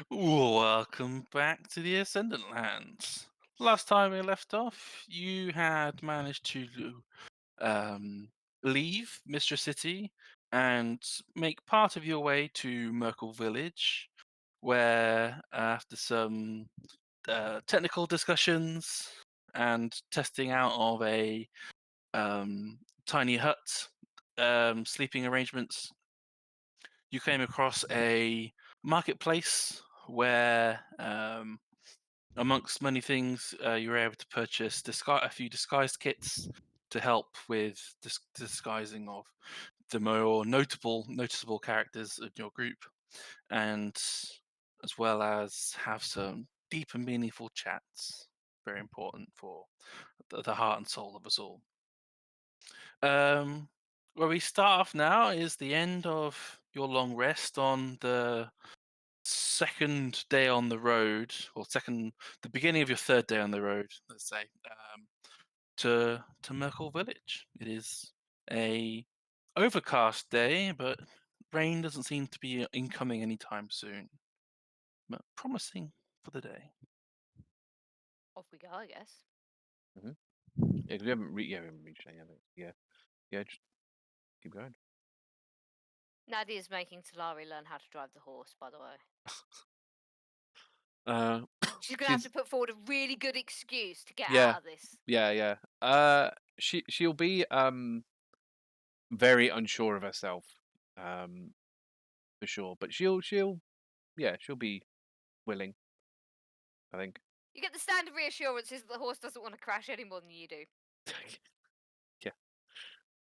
Welcome back to the Ascendant Lands. Last time we left off, you had managed to um, leave Mistress City and make part of your way to Myrkul Village, where after some technical discussions and testing out of a um, tiny hut sleeping arrangements, you came across a marketplace where, amongst many things, you were able to purchase a few disguised kits to help with disguising of the more noticeable characters in your group, and as well as have some deep and meaningful chats. Very important for the heart and soul of us all. Um, where we start off now is the end of your long rest on the second day on the road, or the beginning of your third day on the road, let's say, to Myrkul Village. It is a overcast day, but rain doesn't seem to be incoming anytime soon. But promising for the day. Off we go, I guess. Yeah, 'cause we haven't reached any of it. Yeah, just keep going. Nadia's making Talari learn how to drive the horse, by the way. Uh, She's gonna have to put forward a really good excuse to get Yeah. out of this. yeah. She'll be very unsure of herself, for sure. But she'll be willing, I think. You get the standard reassurances that the horse doesn't want to crash any more than you do.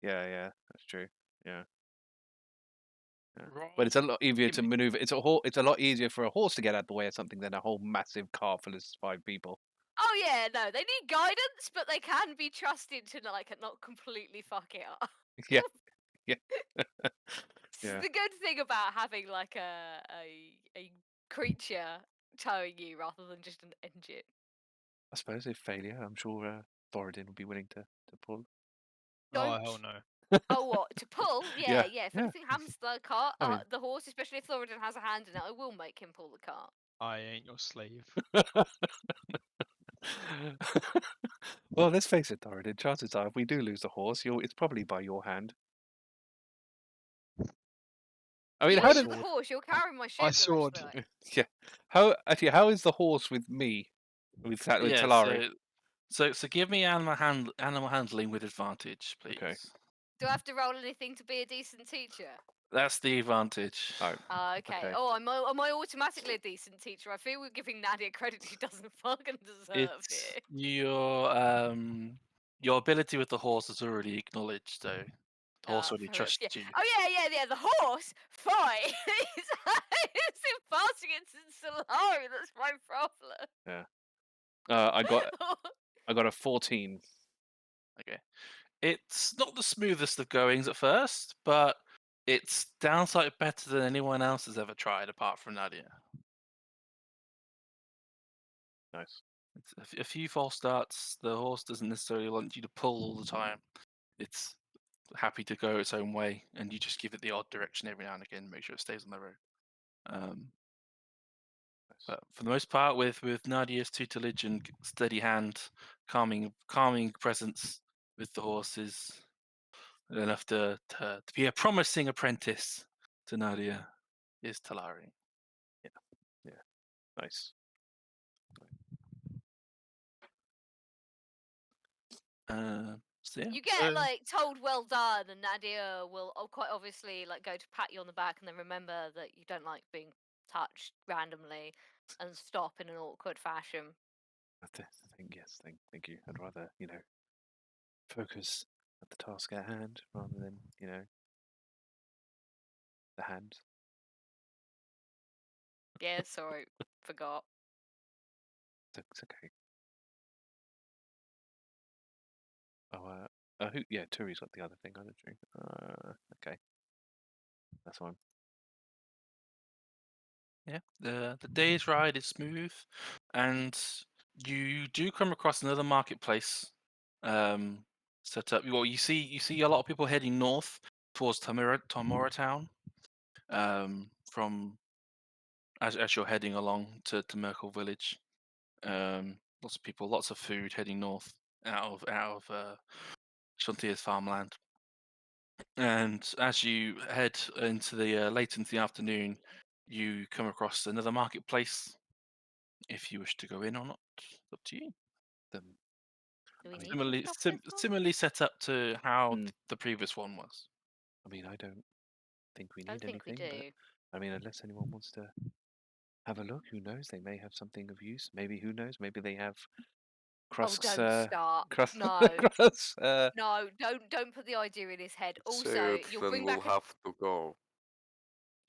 Yeah, that's true. Yeah. Roll. But it's a lot easier Give to me- maneuver. It's a lot easier for a horse to get out of the way of something than a whole massive car full of 5 people. Oh yeah, no, they need guidance, but they can be trusted to not completely fuck it up. Yeah. Yeah. It's Yeah. the good thing about having like a creature towing you rather than just an engine. I suppose if failure, I'm sure Thoradin would be willing to pull. Oh, Don't. hell no. Oh, what? To pull? Yeah, Yeah. If yeah. anything happens to the cart, I mean- the horse, especially if Thoradin has a hand in it, I will make him pull the cart. I ain't your slave. Well, let's face it, Thoradin. Chances are, if we do lose the horse, it's probably by your hand. I mean, You how lose did? the horse, you'll carry my ship the rest sword. of the way. Yeah. How is the horse with me? With Yeah, Talari? so give me animal handling with advantage, please. Okay. Do I have to roll anything to be a decent teacher? That's the advantage. Oh, Okay. Okay. Oh, am I automatically a decent teacher? I feel we're giving Nadia credit she doesn't fucking deserve It's here. your ability with the horse is already acknowledged, though. The horse already Yeah. trusts you. Oh yeah. The horse, fine. It's in passing it to Solari. That's my problem. I got a 14. Okay. It's not the smoothest of goings at first, but it's downside better than anyone else has ever tried, apart from Nadia. Nice. It's a few false starts. The horse doesn't necessarily want you to pull all the time. It's happy to go its own way, and you just give it the odd direction every now and again, make sure it stays on the road. Nice. But for the most part, with Nadia's tutelage and steady hand, calming presence with the horses, enough to be a promising apprentice to Nadia is Talari. Yeah. Nice. So yeah. You get told well done, and Nadia will quite obviously go to pat you on the back, and then remember that you don't like being touched randomly, and stop in an awkward fashion. Yes. Thank you. I'd rather focus at the task at hand rather than the hands. Yeah, sorry, forgot. It's okay. Oh, Turi's got the other thing, hasn't she? Okay. That's fine. Yeah, the day's ride is smooth, and you do come across another marketplace set up. Well, you see a lot of people heading north towards Tamora Town from as you're heading along to Myrkul Village. Lots of people, lots of food heading north out of Shantia's farmland. And as you head into the late into the afternoon, you come across another marketplace. If you wish to go in or not, up to you. The, Do we I mean, need to Similarly, stop this one? similarly set up to how Mm. the previous one was. I mean, I don't think we I need don't think we anything, do. but I mean, unless anyone wants to have a look, who knows? They may have something of use. Maybe, who knows? Maybe they have Oh, Krusk's. don't start. Krus- No. Krus, No, don't put the idea in his head. Also, Say it, you'll then bring we'll back have to go.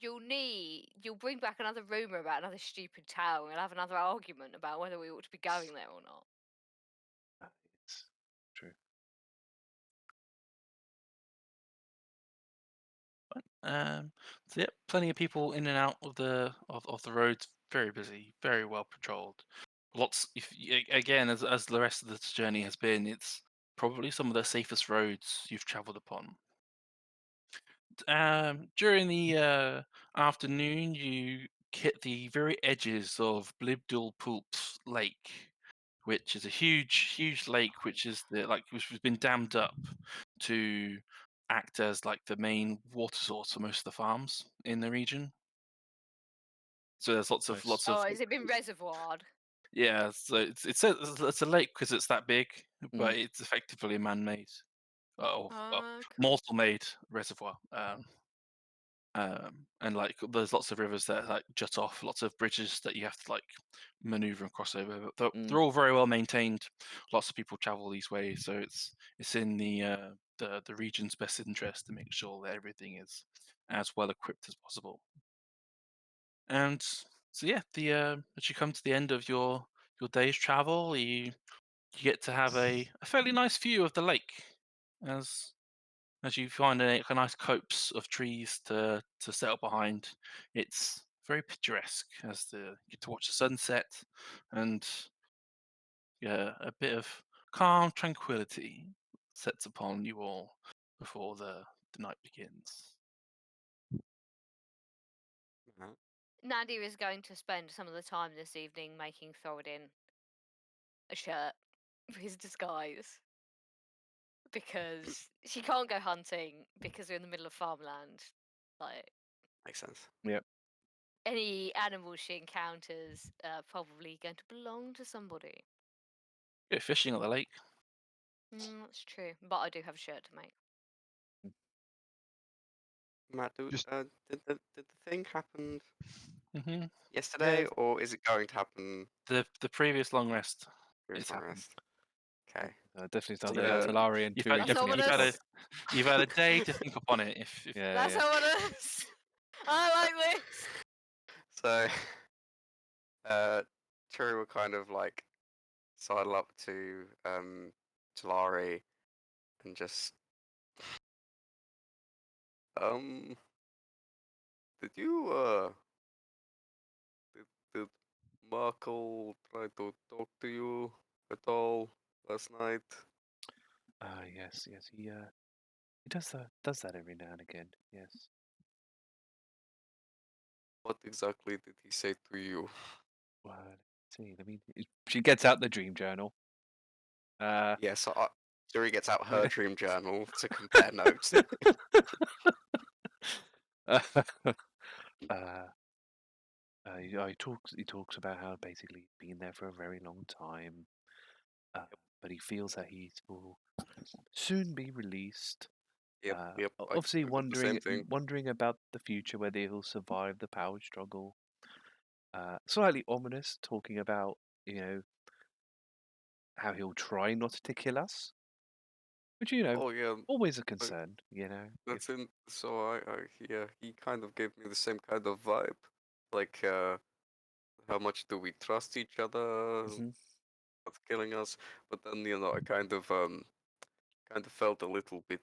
you'll bring back another rumor about another stupid town. We'll have another argument about whether we ought to be going there or not. it's true. So yeah, plenty of people in and out of the roads. Very busy, very well patrolled. Lots. Again, as the rest of this journey has been, it's probably some of the safest roads you've travelled upon. During the afternoon, you hit the very edges of Blibdul Pulp's lake, which is a huge lake, which has been dammed up to act as like the main water source for most of the farms in the region. So there's lots of Nice. Oh, has it been reservoired? yeah. So it's a lake because it's that big, but Mm. it's effectively a man-made, well, Cool. mortal-made reservoir. And like there's lots of rivers that like jut off, lots of bridges that you have to like maneuver and cross over. But they're all very well maintained. Lots of people travel these ways, so it's in the region's best interest to make sure that everything is as well equipped as possible. And so yeah, the as you come to the end of your day's travel, you get to have a fairly nice view of the lake as you find a nice copse of trees to settle behind. It's very picturesque as you get to watch the sunset and a bit of calm tranquility sets upon you all before the night begins. Uh-huh. Nadia is going to spend some of the time this evening making Thoradin a shirt for his disguise. Because she can't go hunting because we're in the middle of farmland. Like, Makes sense. any animals she encounters are probably going to belong to somebody. Go fishing on the lake. That's true. But I do have a shirt to make. Matt, Just- did the thing happen hmm yesterday, Yeah. or is it going to happen The previous long rest. this It's long happened. rest? Okay. Definitely So, sounds like a Talari and You've had, That's Turygurtha ominous. episode. you've had a day to think upon it. If Yeah, That's yeah. ominous. I like this. So, Turi will kind of like sidle up to Talari and just did you did Myrkul try to talk to you at all last night? Yes. He does that every now and again. Yes. What exactly did he say to you? Well, let's see. I mean, she gets out the dream journal. Yeah, so Turi gets out her dream journal to compare notes. He talks about how basically he's been there for a very long time, but he feels that he will soon be released. Yep, Obviously, I got the same thing. wondering about the future, whether he'll survive the power struggle. Slightly ominous, talking about how he'll try not to kill us, which Oh yeah, always a concern. that's in. So yeah, he kind of gave me the same kind of vibe, like how much do we trust each other? Mhm. Not killing us, but then I kind of felt a little bit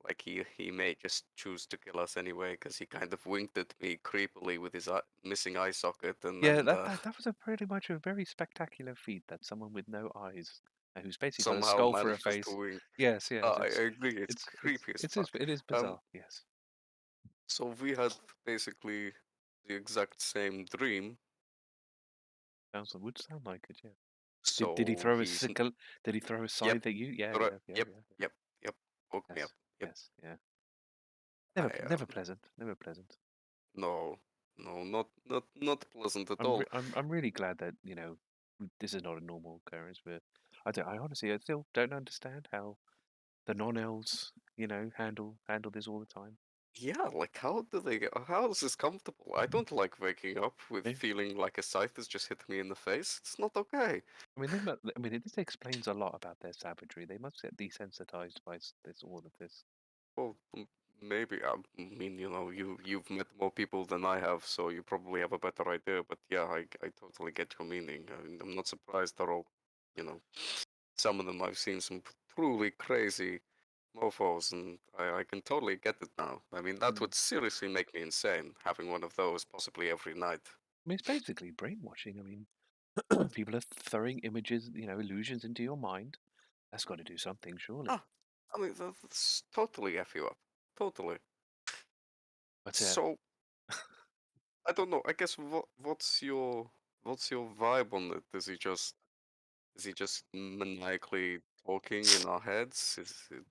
like he may just choose to kill us anyway, because he kind of winked at me creepily with his missing eye socket, and Yeah, then that was pretty much a very spectacular feat. That someone with no eyes, who's basically got a somehow skull for a manages face. to wink. Yes, I agree, it's creepy as fuck. It is bizarre. Yes. So we had basically the exact same dream. Would sound like it, yeah. So Did he throw a he's sickle? Did he throw a scythe at you? Yeah, Right, yeah, yep, yeah. yep, yep. Woke me Yes, up. Yep. yes, yeah. I Never pleasant. Never pleasant. no, not pleasant at I'm all. I'm really glad that this is not a normal occurrence. But I honestly I still don't understand how the non-elves handle this all the time. Yeah, like how do they get? How is this comfortable? I don't like waking up with Yeah. feeling like a scythe has just hit me in the face. It's not okay. I mean, this explains a lot about their savagery. They must get desensitized by all of this. Well, maybe. I mean, you've met more people than I have, so you probably have a better idea. But yeah, I totally get your meaning. I mean, I'm not surprised they're all, you know, some of them I've seen some truly crazy mofos, and I can totally get it now. I mean, that would seriously make me insane having one of those possibly every night. I mean, it's basically brainwashing. I mean, people are throwing images, illusions into your mind. That's got to do something, surely. Ah, I mean, that's totally F you up. Totally. But So, I don't know. I guess what's your vibe on it? Is he just maniacally talking in our heads?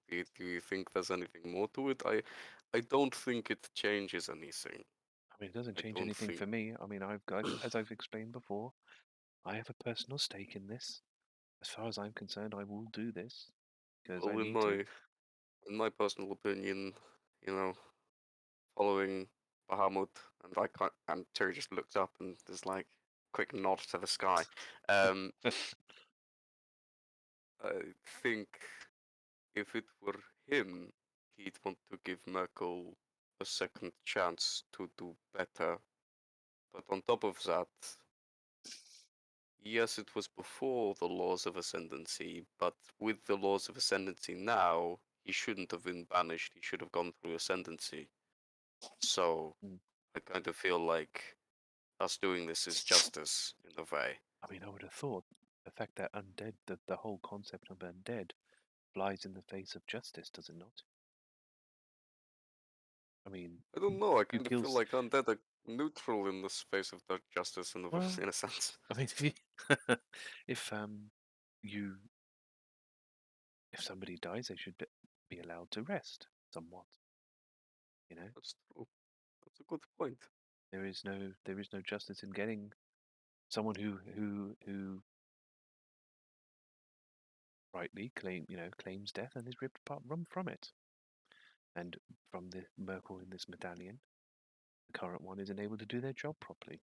Do you think there's anything more to it? I don't think it changes anything. I mean, it doesn't I change don't anything think. for me. I mean, as I've explained before, I have a personal stake in this. As far as I'm concerned, I will do this because I Well, need to. in my personal opinion, you know, following Bahamut, and I can't, and Terry just looks up and there's like quick nod to the sky. Um, I think if it were him, he'd want to give Myrkul a second chance to do better. But on top of that, yes, it was before the laws of ascendancy, but with the laws of ascendancy now, he shouldn't have been banished. He should have gone through ascendancy. So Mm. I kind of feel like us doing this is justice in a way. I mean, I would have thought the fact that undead, the whole concept of undead, flies in the face of justice, does it not? I mean, I don't know. I you kind of kill. feel like undead are neutral in the space of that justice Well, in a sense. I mean, if you if somebody dies, they should be allowed to rest somewhat. That's true. That's a good point. There is no justice in getting someone who rightly claims death and is ripped apart from it. And from the Myrkul in this medallion, the current one isn't able to do their job properly.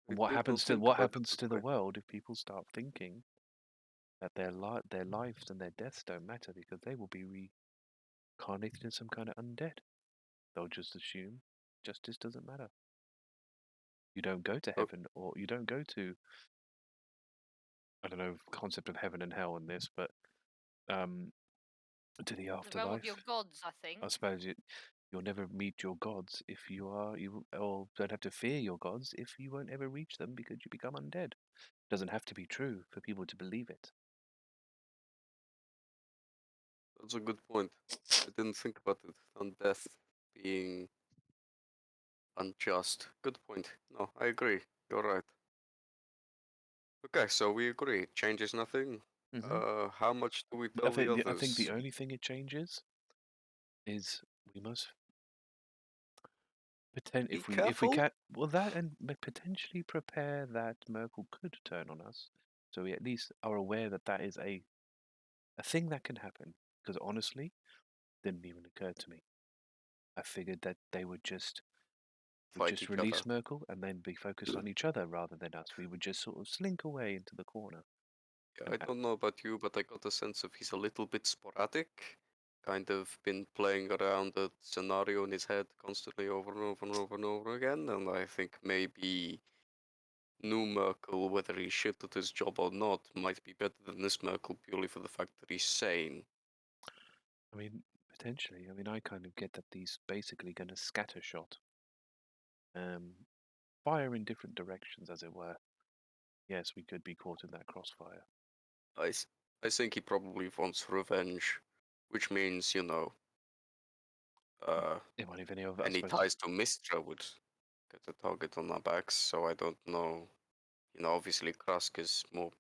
And what happens to the world if people start thinking that their lives and their deaths don't matter because they will be reincarnated in some kind of undead? They'll just assume justice doesn't matter. You don't go to heaven, or you don't go to, I don't know, concept of heaven and hell in this, but to the The realm of afterlife. your gods, I think. I suppose you'll never meet your gods if you or don't have to fear your gods if you won't ever reach them because you become undead. Doesn't have to be true for people to believe it. That's a good point. I didn't think about it on death being unjust. Good point. No, I agree. You're right. Okay, so we agree. It changes nothing. How much do we tell the I think the others? only thing it changes is we must pretend Be if we careful. can that and potentially prepare that Myrkul could turn on us, so we at least are aware that that is a thing that can happen. Because honestly, didn't even occur to me. I figured that they would just Fight each release other. Myrkul and then be focused on each other rather than us. We would just sort of slink away into the corner. Yeah, I don't know about you, but I got a sense of he's a little bit sporadic. Kind of been playing around the scenario in his head constantly over and over and over and over again, and I think maybe new Myrkul, whether he's shit at his job or not, might be better than this Myrkul purely for the fact that he's sane. I mean, potentially. I mean, I kind of get that he's basically going to scattershot, fire in different directions, as it were. Yes, we could be caught in that crossfire. I think he probably wants revenge, which means, It might even any ties to Mistra would get a target on our backs. So I don't know. Obviously Krusk is more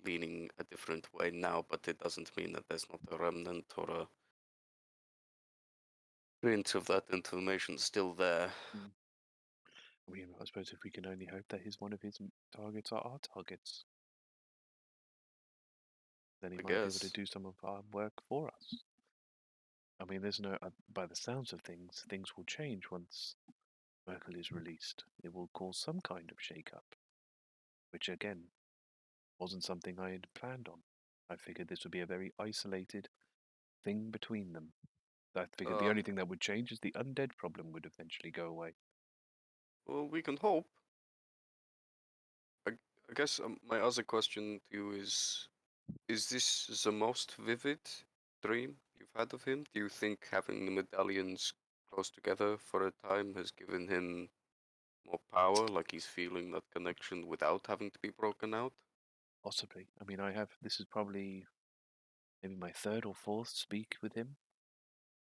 leaning a different way now, but it doesn't mean that there's not a remnant or a hint of that information still there. I mean, I suppose if we can only hope that one of his targets are our targets, then he I might be able to guess. do some of our work for us. I mean, there's no, by the sounds of things, things will change once Myrkul is released. It will cause some kind of shake-up, which again wasn't something I had planned on. I figured this would be a very isolated thing between them. I figured the only thing that would change is the undead problem would eventually go away. Well, we can hope. I guess my other question to you is this the most vivid dream you've had of him? Do you think having the medallions close together for a time has given him more power, like he's feeling that connection without having to be broken out? Possibly. I mean, this is probably maybe my third or fourth speak with him,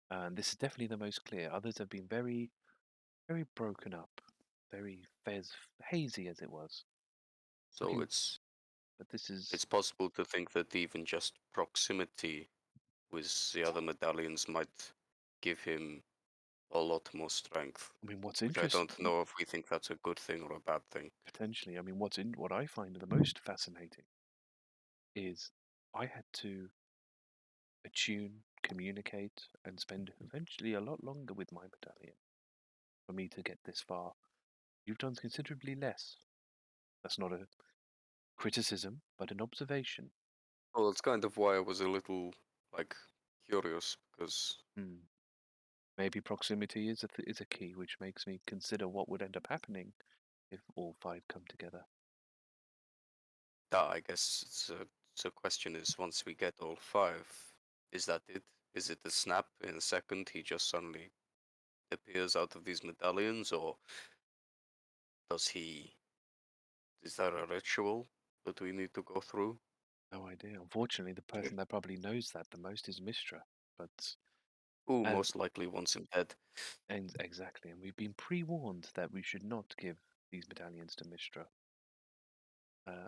and this is definitely the most clear. Others have been very, very broken up, very hazy as it was. So Looking, it's but this is, possible to think that even just proximity with the other medallions might give him a lot more strength. I mean, what's Which I interesting, don't know if we think that's a good thing or a bad thing. potentially, I mean, what I find the most fascinating is I had to attune, communicate, and spend eventually a lot longer with my medallion for me to get this far. You've done considerably less. That's not a criticism, but an observation. Well, that's kind of why I was a little, like, curious, because Maybe proximity is is a key, which makes me consider what would end up happening if all five come together. I guess the question is, once we get all five, is that it? Is it a snap in a second? He just suddenly appears out of these medallions, or does he? Is there a ritual that we need to go through? No idea. Unfortunately, the person that probably knows that the most is Mistra. But Who as most likely wants him dead? and exactly, and we've been pre-warned that we should not give these medallions to Mistra. Can't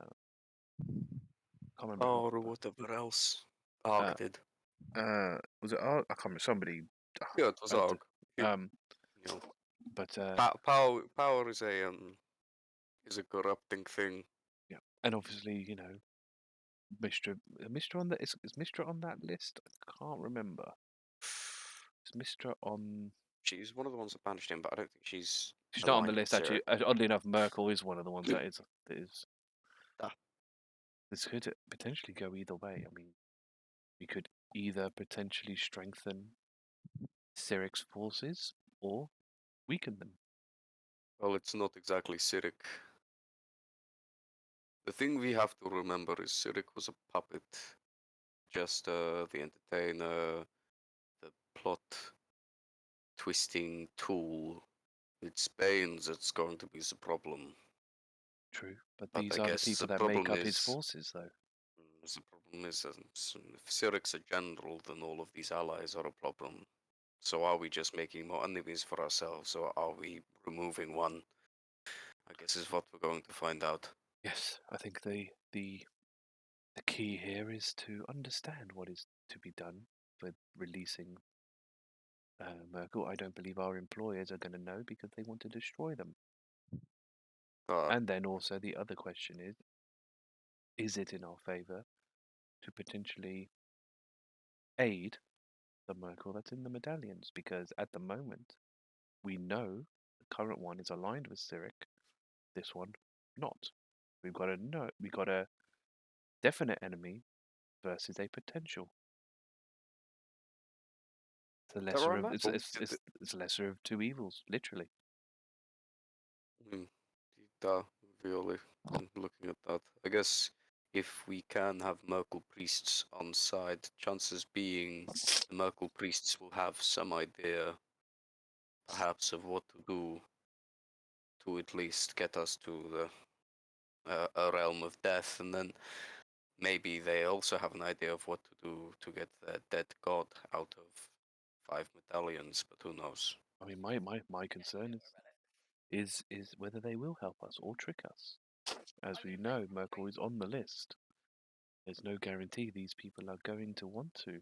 remember Or who. whatever else Arg did. Was it? I can't remember. Somebody. Yeah, it was Arg. Um, You know, but power is a corrupting thing. yeah, and obviously, Mistra on that is Mistra on that list? I can't remember. Is Mistra on? She's one of the ones that banished him, but I don't think she's Not on aligned the with list Sarah. actually. Oddly enough, Myrkul is one of the ones that is. Ah. This could potentially go either way. I mean, we could either potentially strengthen Cyric's forces or weaken them. Well, it's not exactly Cyric. The thing we have to remember is Cyric was a puppet. Just the entertainer, the plot twisting tool. It's Bane's that's going to be the problem. True, but But these I are the guess people the that make problem up his is forces, though. the problem is if Cyric's a general, then all of these allies are a problem. So are we just making more enemies for ourselves, or are we removing one? I guess is what we're going to find out. Yes, I think the key here is to understand what is to be done with releasing Myrkul. I don't believe our employers are going to know because they want to destroy them. And then also the other question is it in our favour to potentially aid the Myrkul that's in the medallions? Because at the moment, we know the current one is aligned with Cyric, this one not. We've got a definite enemy versus a potential. It's a lesser of it's lesser of two evils, literally. Really, looking at that, I guess if we can have Myrkul priests on side, chances being the Myrkul priests will have some idea, perhaps, of what to do to at least get us to the a realm of death, and then maybe they also have an idea of what to do to get the dead god out of 5 medallions, but who knows? I mean, my concern is is whether they will help us or trick us. As we Okay. know, Myrkul is on the list. There's no guarantee these people are going to want to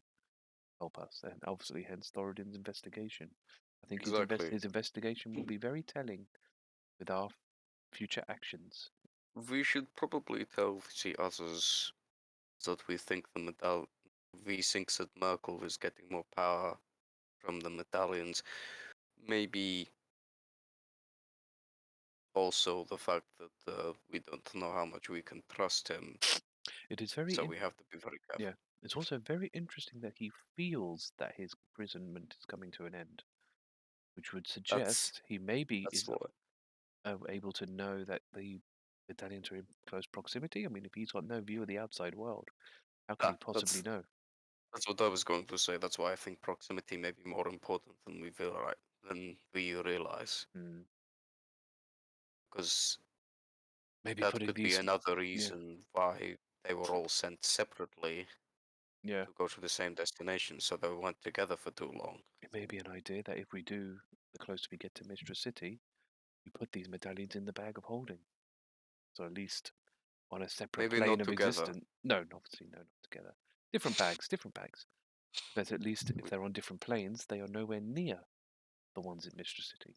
help us, and obviously, hence Thoradin's investigation. I think Exactly. his investigation will be very telling with our future actions. We should probably tell the others that we think we think that Myrkul is getting more power from the medallions. Maybe also the fact that we don't know how much we can trust him, It is very so we have to be very careful. yeah. It's also very interesting that he feels that his imprisonment is coming to an end, which would suggest he maybe That's is what. able to know that the medallions are in close proximity. I mean, if he's got no view of the outside world, how could he possibly know? That's what I was going to say. That's why I think proximity may be more important than we realize. Hmm. Because Maybe that putting could be these another reason why they were all sent separately yeah. to go to the same destination, so they weren't together for too long. It may be an idea that if we do, the closer we get to Mistress City, we put these medallions in the bag of holding. So at least on a separate Maybe plane not of together. existence. No, obviously, no, not together. Different bags, different bags. But at least if they're on different planes, they are nowhere near the ones in Mistress City.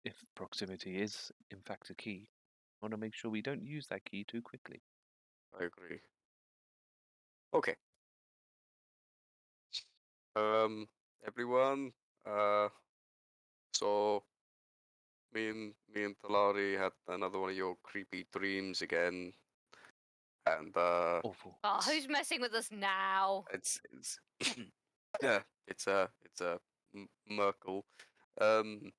If proximity is, in fact, a key, I want to make sure we don't use that key too quickly. I agree. Okay. Everyone. So me and Talari had another one of your creepy dreams again, and Awful. Oh, who's messing with us now? it's yeah, it's a Myrkul, um,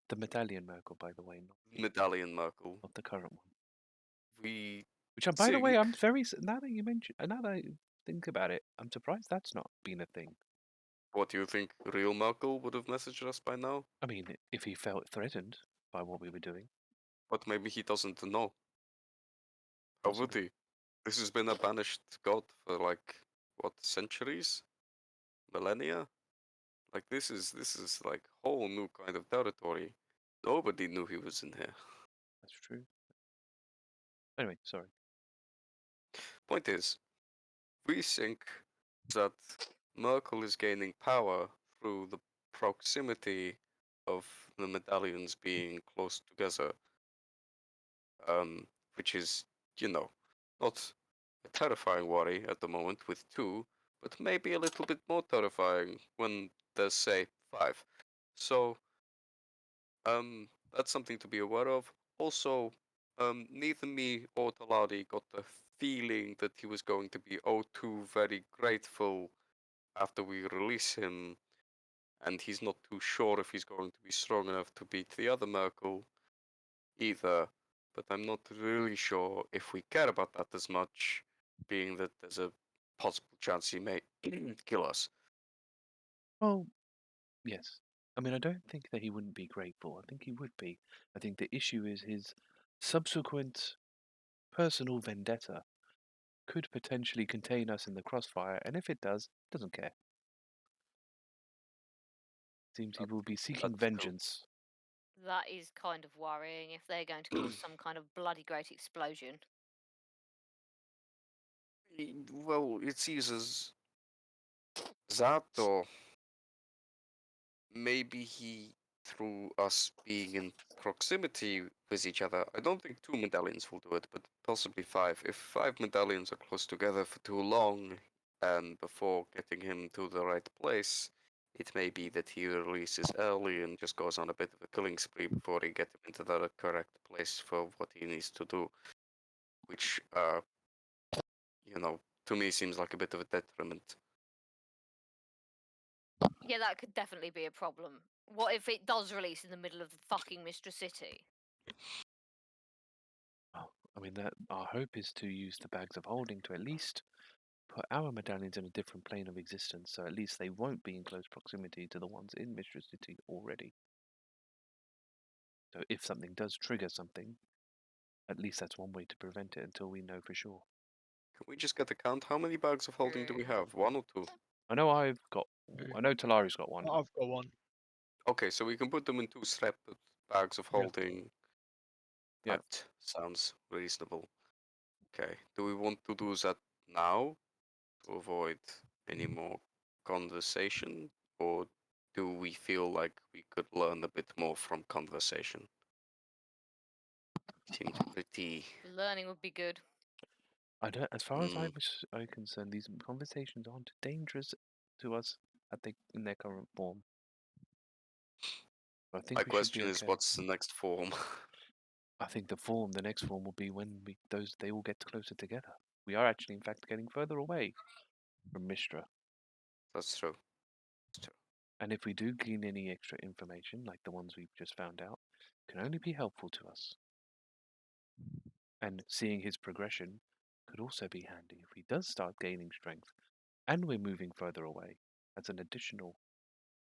The medallion Myrkul, by the way, medallion Myrkul. not the current one. We Which, by the way, think. I'm very now that you mention, now that I think about it, I'm surprised that's not been a thing. What do you think? Real Myrkul would have messaged us by now, I mean, if he felt threatened by what we were doing, but maybe he doesn't know. How would possibly. he? This has been a banished god for like what, centuries, millennia? Like this is like whole new kind of territory. Nobody knew he was in here. That's true. Anyway, sorry. Point is, we think that Myrkul is gaining power through the proximity of the medallions being close together, which is, you know, not a terrifying worry at the moment with two, but maybe a little bit more terrifying when there's, say, five. So, that's something to be aware of. Also, neither me or Talari got the feeling that he was going to be too very grateful after we release him, and he's not too sure if he's going to be strong enough to beat the other Myrkul either. But I'm not really sure if we care about that as much, being that there's a possible chance he may kill us. Well, yes. I mean, I don't think that he wouldn't be grateful. I think he would be. I think the issue is his subsequent personal vendetta could potentially contain us in the crossfire, and if it does, doesn't care. Seems he will be seeking That's true. vengeance. That is kind of worrying if they're going to cause some kind of bloody great explosion. Well, it's either that or maybe he, through us being in proximity with each other, I don't think 2 medallions will do it, but possibly 5. If 5 medallions are close together for too long, and before getting him to the right place, it may be that he releases early and just goes on a bit of a killing spree before he gets him into the correct place for what he needs to do, which, to me seems like a bit of a detriment. Yeah, that could definitely be a problem. What if it does release in the middle of the fucking Mistress City? Well, I mean, that our hope is to use the bags of holding to at least put our medallions in a different plane of existence, so at least they won't be in close proximity to the ones in Mistress City already. So if something does trigger something, at least that's one way to prevent it until we know for sure. Can we just get a count? How many bags of holding do we have? 1 or 2? I know Talari's got one. I've got one. Okay, so we can put them in 2 separate bags of Yeah. holding. Yeah. That sounds reasonable. Okay, do we want to do that now to avoid any more conversation, or do we feel like we could learn a bit more from conversation? Seems pretty. Learning would be good. I don't. As far as Mm. I'm concerned, these conversations aren't dangerous to us in their current form. I think My we should be question is, okay. what's the next form? I think the next form will be when they all get closer together. We are actually, in fact, getting further away from Mistra. That's true. And if we do gain any extra information, like the ones we've just found out, can only be helpful to us. And seeing his progression could also be handy if he does start gaining strength and we're moving further away. That's an additional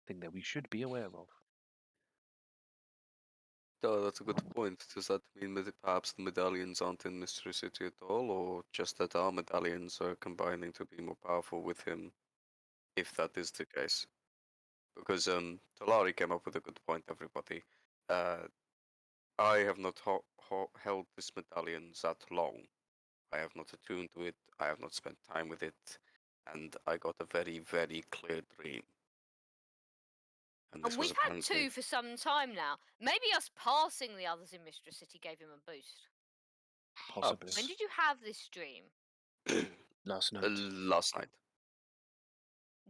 thing that we should be aware of. Oh, that's a good point. Does that mean that perhaps the medallions aren't in Mystery City at all, or just that our medallions are combining to be more powerful with him, if that is the case? Because Talari came up with a good point, everybody. I have not held this medallion that long. I have not attuned to it, I have not spent time with it, and I got a very, very clear dream. And this And was we've had apparently 2 for some time now. Maybe us passing the others in Mistress City gave him a boost. Possibly. When did you have this dream? Last night. last night.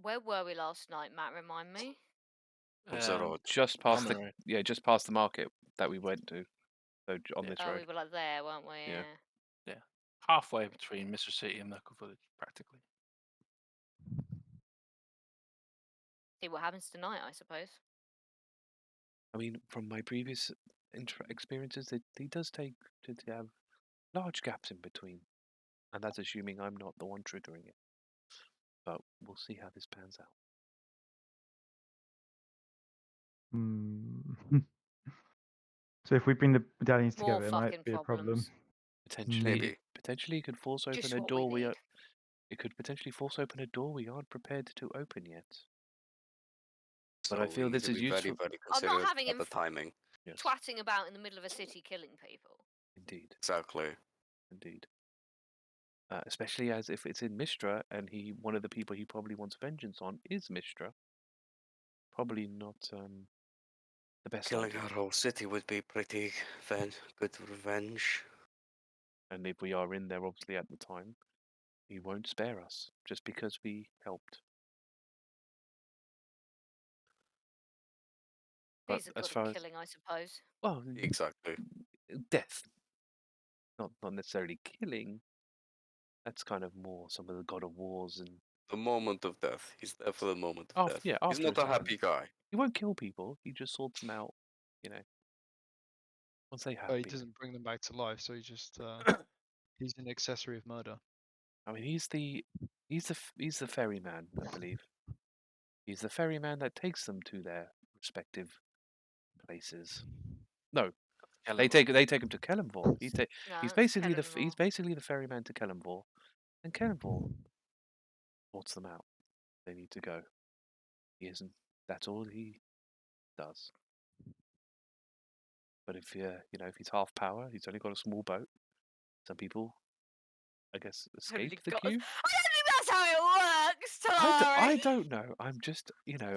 Where were we last night, Matt? Remind me. On the road. Just past on the road. just past the market that we went to. So on this Oh, road. we were like there, weren't we? Yeah. Yeah, halfway between Mystery City and Myrkul Village, practically. See what happens tonight, I suppose. I mean, from my previous experiences, he does take to have large gaps in between. And that's assuming I'm not the one triggering it. But we'll see how this pans out. So if we bring the medallions More together, it might fucking be a problem. problems. Maybe. Potentially, it could force Just open a what we door need. It could potentially force open a door we aren't prepared to open yet. So But I feel we need this to is be useful. very, very I'm not considerate having about him the timing. Yes, twatting about in the middle of a city killing people. indeed, Exactly. indeed. Especially as if it's in Mistra, and one of the people he probably wants vengeance on is Mistra. Probably not the best Killing idea. our whole city would be pretty good revenge. And if we are in there, obviously at the time, he won't spare us just because we helped. But He's a as good far at as killing, I suppose. well, Exactly. death, not necessarily killing. That's kind of more some of the God of Wars and The moment of death. He's there for the moment of death. He's after not it's a happened. happy guy. He won't kill people. He just sorts them out. Once they have But he been. doesn't bring them back to life, so he just he's an accessory of murder. I mean, he's the ferryman, I believe. He's the ferryman that takes them to their respective places. No, they take him to Kelemvor. He's No, basically the ferryman to Kelemvor, and Kelemvor sorts them out. They need to go. He isn't. That's all he does. But if if he's half power, he's only got a small boat. Some people, I guess, escape the queue. I don't think that's how it works, Talari. I don't know. I'm just,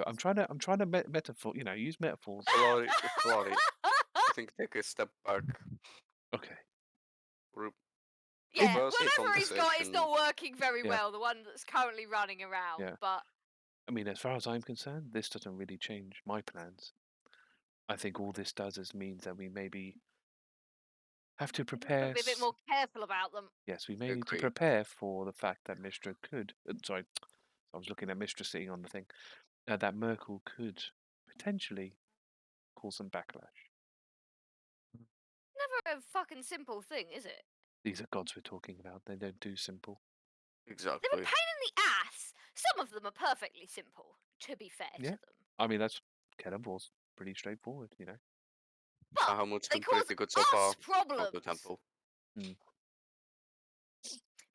I'm trying to metaphor, use metaphors. Talari, I think take a step back. Okay. Yeah, Reverse the whatever he's got is conversation. not working very Yeah. well. The one that's currently running around, Yeah. but I mean, as far as I'm concerned, this doesn't really change my plans. I think all this does is means that we maybe have to prepare. be a bit more careful about them. Yes, we may need to Agreed. prepare for the fact that Mistra could. Sorry, I was looking at Mistra sitting on the thing. That Myrkul could potentially cause some backlash. Never a fucking simple thing, is it? These are gods we're talking about. They don't do simple. They're a Exactly. pain in the ass. Some of them are perfectly simple, to be fair to them. I mean, that's Kelemvor's pretty straightforward, But How much they been cause pretty good so us far? Not problems. the temple.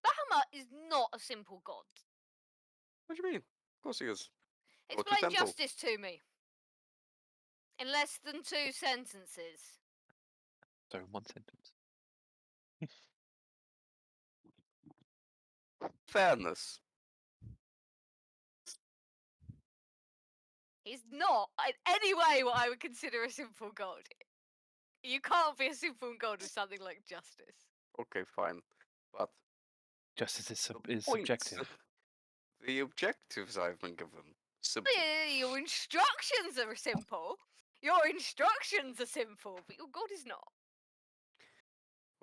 Bahamut is not a simple god. What do you mean? Of course he is. Go to Explain temple. justice to me. In less than 2 sentences. So in one sentence. Fairness. He's not in any way what I would consider a simple god. You can't be a simple god with something like justice. Okay, fine. But Justice is, the is points, subjective. the objectives I've been given, subjective. Your instructions are simple. Your instructions are simple, but your god is not.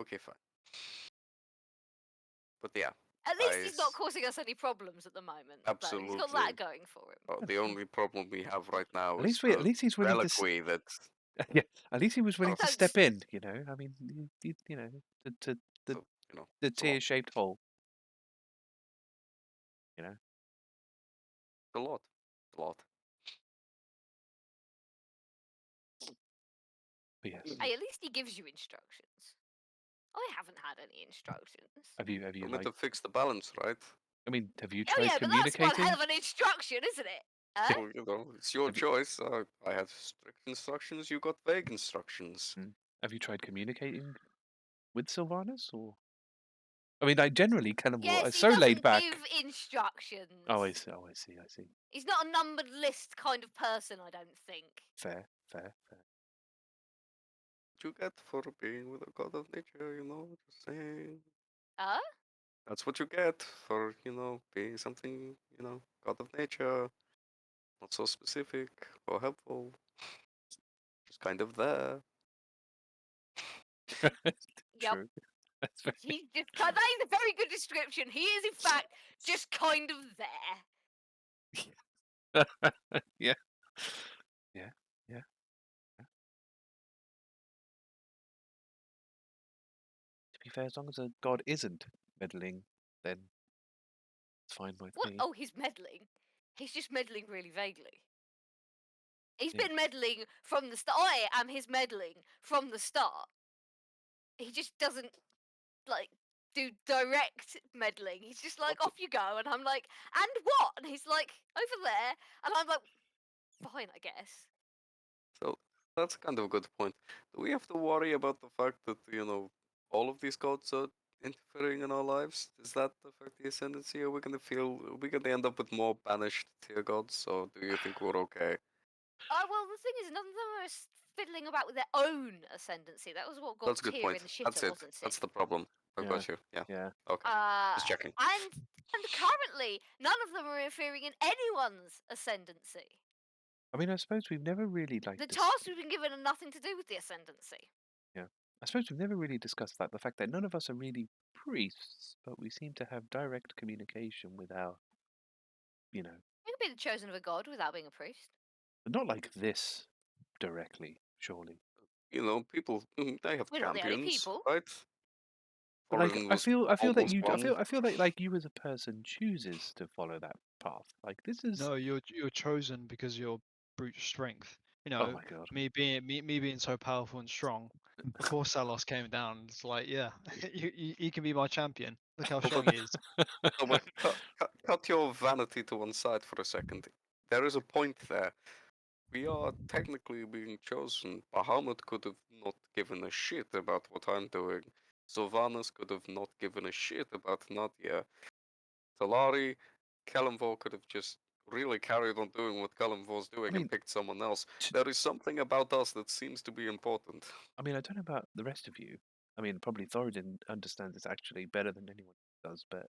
Okay, fine. But yeah, At least he's not causing us any problems at the moment. Though. He's got Absolutely. that going for him. well, the only problem we have right now At is least he's willing to. reliquary that Yeah, at least he was willing to Thanks. step in. You know, I mean, you know, to the so, you know, the it's a lot. tear-shaped hole. You know. A lot. A lot. But yes. Hey, at least he gives you instructions. I haven't had any instructions. Have you You're meant like? to fix the balance, right? I mean, have you Oh tried yeah, but that's communicating? one hell of an instruction, isn't it? Huh? So, you know, it's your Have you- choice. I had strict instructions, you got vague instructions. Have you tried communicating with Sylvanas, or? I mean, I generally kind of Yes, he so doesn't laid back. give instructions. Oh, I see. Oh, I see. I see. He's not a numbered list kind of person, I don't think. Fair, fair, fair. What you get for being with a god of nature, you know, just saying. Huh? That's what you get for, you know, being something, you know, god of nature. Not so specific or helpful. Just kind of there. Yep. True. That's very... He's just that is a very good description. He is in fact just kind of there. yeah. Yeah. Yeah. To be fair, as long as a god isn't meddling, then it's fine with What? me. Oh, he's meddling. He's just meddling really vaguely. He's Yeah. been meddling from the start. I am his meddling from the start. He just doesn't like do direct meddling. He's just like, What off you go, and I'm like, and what? And he's like, over there, and I'm like, fine, I guess. So that's kind of a good point. Do we have to worry about the fact that, you know, all of these gods are interfering in our lives? Does that affect the ascendancy? Are we gonna end up with more banished tier gods, or do you think we're okay? Well, the thing is, none of them are fiddling about with their own ascendancy. That was what got That's a good Tyr point. in the shitter, That's it. wasn't it? That's the problem. I've Yeah. got you. Yeah. Yeah. Okay. Just checking. And currently, none of them are interfering in anyone's ascendancy. I mean, I suppose we've never really like. The tasks we've been given are nothing to do with the ascendancy. I suppose we've never really discussed that. The fact that none of us are really priests, but we seem to have direct communication with our, you know, You can be the chosen of a god without being a priest. but not like this directly, surely. You know, people they have We're not the only champions, people. right? But like, Thoradin I was feel that almost you, one. I feel like you as a person chooses to follow that path. Like this is. No, you're chosen because you're brute strength. You Oh know, my god. me being so powerful and strong. Before Salos came down, it's like, yeah, you can be my champion. Look how strong he is. No, but cut your vanity to one side for a second. There is a point there. We are technically being chosen. Bahamut could have not given a shit about what I'm doing. Sylvanas could have not given a shit about Nadia. Talari, Kalimvor could have just really carried on doing what Kalimvor's doing mean, and picked someone else. t- There is something about us that seems to be important. I mean, I don't know about the rest of you. I mean, probably Thoradin understands this actually better than anyone does. But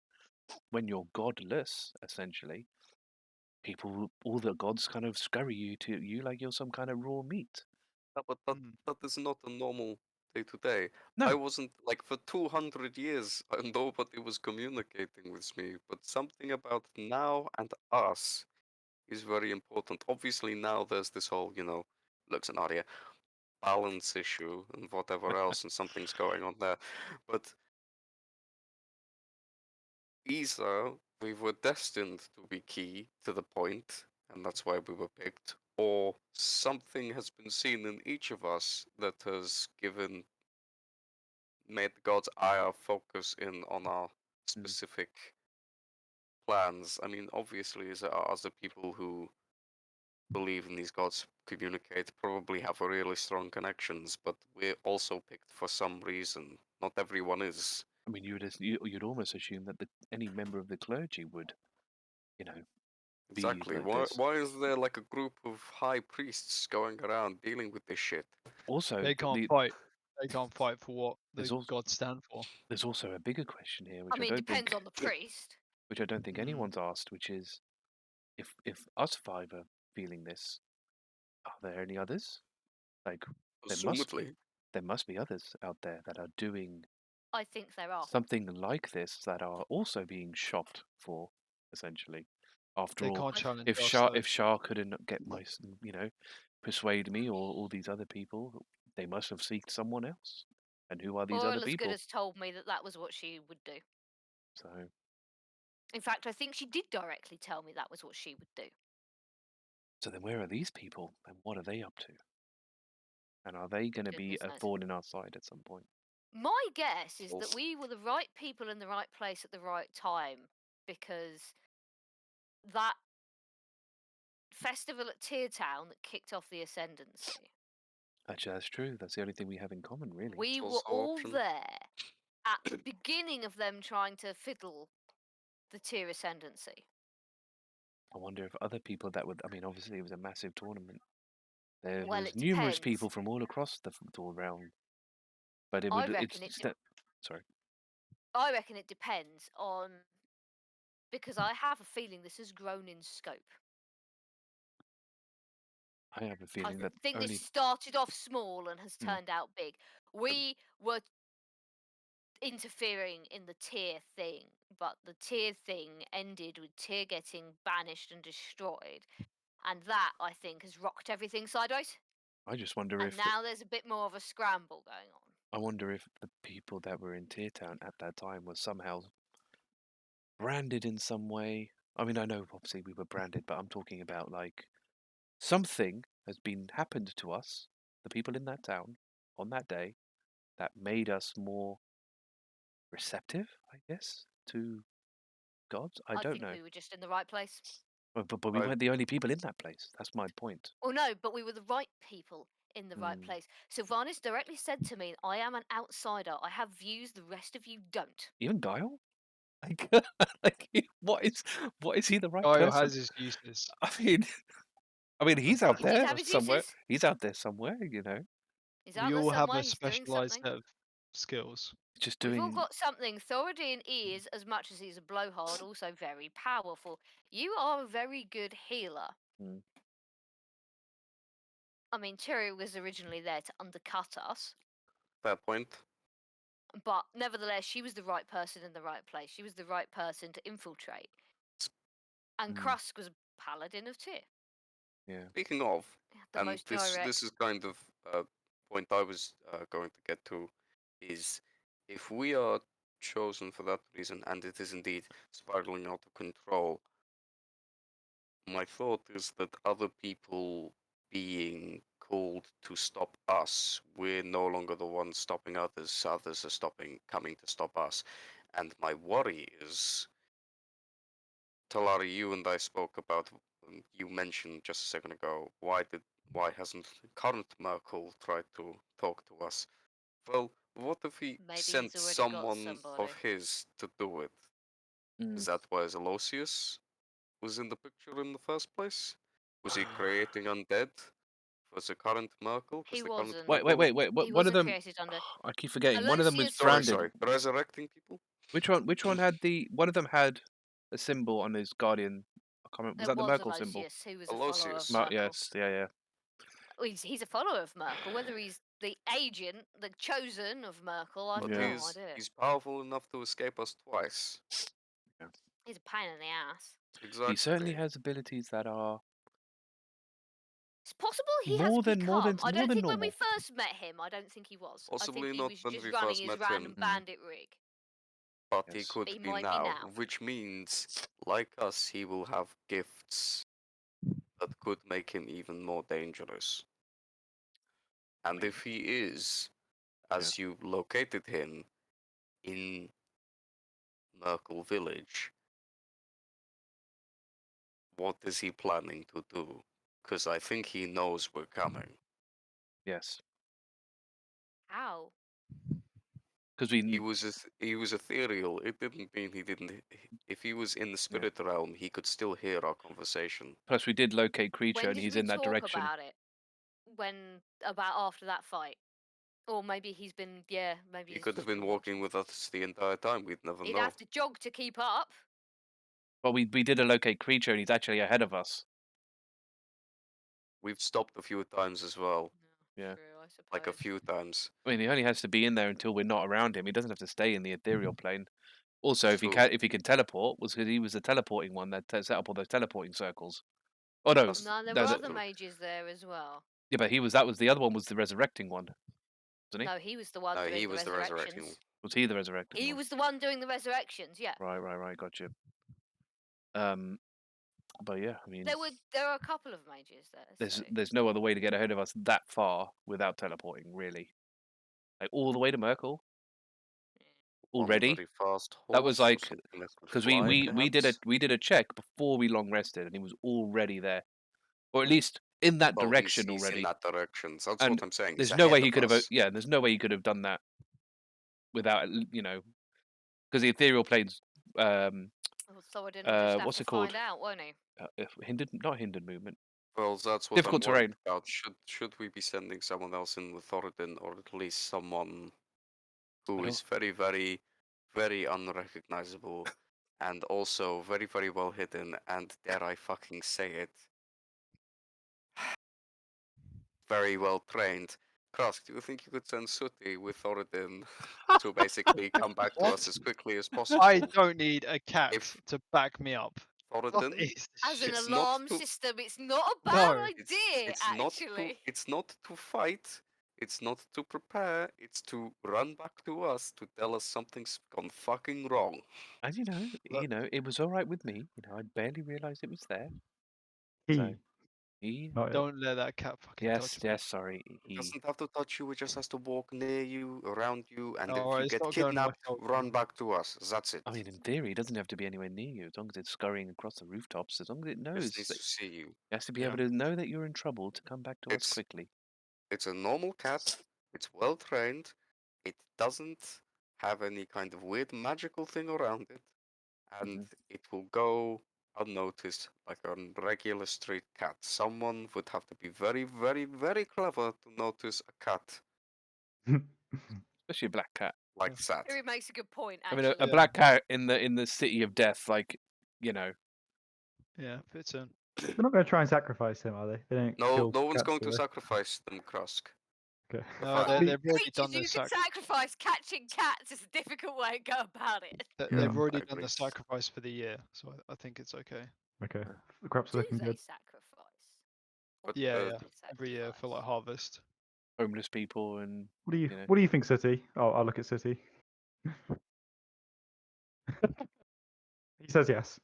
when you're godless, essentially, people, all the gods kind of scurry you to you like you're some kind of raw meat. But that is not a normal day to day. No. I wasn't like for 200 years. Nobody was communicating with me. But something about now and us is very important. Obviously, now there's this whole, you know, looks and Nadia balance issue and whatever else, and something's going on there. But either we were destined to be key to the point, and that's why we were picked, or something has been seen in each of us that has made the god's ire focus in on our specific plans. I mean, obviously, there are other people who believe in these gods, communicate, probably have a really strong connections, but we're also picked for some reason. Not everyone is. I mean, you'd almost assume that any member of the clergy would, you know, be Exactly. like Why this. why is there like a group of high priests going around dealing with this shit? Also, They can't fight. They can't fight for what There's the also- gods stand for. there's also a bigger question here, I which I mean, don't think depends on the priest. Mm. anyone's asked, which is if us five are feeling this, are there any others? Like there Assumedly. must be others out there that are doing I think there are. something like this that are also being shot for, essentially. After They all, can't challenge if us. Shah couldn't get persuade me or all these other people, they must have seeked someone else. And who are these other Oral as good people? as told me that that was what she would do. So In fact, I think she did directly tell me that was what she would do. so then where are these people and what are they up to? And are they going to be Goodness a knows. thorn in our side at some point? My guess is that False. we were the right people in the right place at the right time, because that festival at Tear Town that kicked off the Ascendancy, Actually, that's true. That's the only thing we have in common, really. we were also all option. there at the beginning of them trying to fiddle the Tear Ascendancy. I wonder if other people that would. I mean, obviously, it was a massive tournament. There Well, was it numerous depends. people from all across the realm, but it I would. reckon Sorry. I reckon it depends on, because I have a feeling this has grown in scope. I have a I feeling that think only. this started off small and has turned out big. We were interfering in the tier thing, but the tier thing ended with tier getting banished and destroyed, and that, I think, has rocked everything sideways. I just wonder And if. now there's a bit more of a scramble going on. I wonder if the people that were in Tear Town at that time were somehow branded in some way. I mean, I know obviously we were branded, but I'm talking about like something has been happened to us, the people in that town, on that day, that made us more receptive, I guess, to gods. I don't think know. we were just in the right place. But we I- weren't the only people in that place. That's my point. Oh no, but we were the right people in the right Mm. place. Sylvanas directly said to me, I am an outsider. I have views the rest of you don't. Even Guile? Like, what is he the right Guile person? has his uses. I mean, he's out He did there have his somewhere. uses. He's out there somewhere, you know, He's out We there all have somewhere. a He's doing specialized something. set of skills. just We've all doing. got something. Thoradin is, as much as he's a blowhard, also very powerful. You are a very good healer. Mm. I mean, Tiri was originally there to undercut us, Fair point. but nevertheless, she was the right person in the right place. She was the right person to infiltrate. And Mm. Krusk was a paladin of Tyr. Yeah. Speaking of, The and most this direct. is kind of a point I was going to get to, is if we are chosen for that reason, and it is indeed spiraling out of control, my thought is that other people being called to stop us, we're no longer the ones stopping others. Others are coming to stop us, and my worry is, Talari, you and I spoke about. You mentioned just a second ago. Why hasn't current Myrkul tried to talk to us? Well, what if he Maybe sent he's already got someone somebody. of his to do it? Mm. Is that why Zelosius was in the picture in the first place? Was he creating undead? Was the current Myrkul? He The current wasn't. Wait. Myrkul- What, He one of wasn't them? created under. I keep forgetting. One of them was Aloysius- branded. Sorry, resurrecting people? Which one? Which one had the? One of them had a symbol on his guardian. I can't remember. Was It that the was Myrkul symbol? Aloysius who was a follower of Aloysius. Myrkul. Yes. Yeah. Well, he's a follower of Myrkul. Whether he's the agent, the chosen of Myrkul, I've But Yeah. no idea. he's powerful enough to escape us twice. He's a pain in the ass. Exactly. He certainly has abilities that are. It's possible he More has than- become. more than- I more don't than think when we normal. first met him, I don't think he was. I Possibly think he not was when just we running first his met random him. bandit rig. But he Yes. could He be might be now, now. which means, like us, he will have gifts that could make him even more dangerous. And mean, if he is, as you located him, in Myrkul Village, what is he planning to do? because I think he knows we're coming. Yes, How? because He was ethereal. It didn't mean he didn't. If he was in the spirit realm, he could still hear our conversation. plus we did locate creature, When and did he's we in that talk direction. about it? About after that fight? Or maybe he's been, maybe He he's could have just been walking with us the entire time. We'd never He'd know. have to jog to keep up. But we did a locate creature, and he's actually ahead of us. We've stopped a few times as well, Yeah. True, I suppose. like a few times. I mean, he only has to be in there until we're not around him. He doesn't have to stay in the ethereal plane. Also, if True. he can teleport, was because he was the teleporting one that set up all those teleporting circles. Oh no, That's- No, there no, were that- other mages there as well. yeah, but that was the other one was the resurrecting one, wasn't he? No, he was the one No, doing he the was the resurrecting resurrections. Was he the resurrecting He one? was the one doing the resurrections, yeah. Right, got you. But yeah, I mean, There are a couple of mages there. So. there's no other way to get ahead of us that far without teleporting, really. Like all the way to Myrkul On a already. very fast horse. That was like something that could because fly, we did perhaps? a check before we long rested, and he was already there, or at least in that Well, direction he's already. in that direction. So that's And what I'm saying. there's He's no way ahead he of could have. us. Yeah, there's no way he could have done that without because the ethereal planes. Well, Thoradin will just have what's to it called? find out, won't he? Not hindered movement. Well, that's what Difficult I'm worried terrain. about. Should we be sending someone else in with Thoradin, or at least someone who I is very, very, very unrecognizable, and also very, very well hidden, and dare I fucking say it, very well trained. Krusk, do you think you could send Sooty with Thoradin to basically come back to us What? as quickly as possible? I don't need a cat If to back me up. What Thoradin, is this As an shit? It's not alarm to- system, it's not a bad No. idea, actually. It's not to fight. It's not to prepare. It's to run back to us to tell us something's gone fucking wrong. And it was all right with me. I barely realised it was there. So he. Not it. Don't let that cat fucking touch me. Yes. Sorry. It He. doesn't have to touch you. It just has to walk near you, around you, and if Alright, you it's get not going on my kidnapped, shoulder. run back to us. That's it. I mean, in theory, it doesn't have to be anywhere near you. As long as it's scurrying across the rooftops, as long as it knows Just needs that to see you. it has to be Yeah. able to know that you're in trouble to come back to us It's- quickly. It's a normal cat. It's well trained. It doesn't have any kind of weird magical thing around it, and it will go unnoticed like a regular street cat. Someone would have to be very, very, very clever to notice a cat Especially a black cat. like that. It makes a good point, I actually. mean, a Yeah. black cat in the city of death, like Yeah, fits in. They're not going to try and sacrifice him, are they? They don't No, kill no one's cats, going do to they? sacrifice them, Krusk. Okay. No, fine. they've already Creatures done you the can sacrifice, catching cats is a difficult way to go about it. Yeah. They've already I done agree. the sacrifice for the year, so I think it's okay. Okay. The crops are Do looking they good. sacrifice? But, Yeah, uh, yeah. Every year for like Sacrifice. harvest. homeless people and What do you know. What do you think, City? Oh, I'll look at City. He says yes.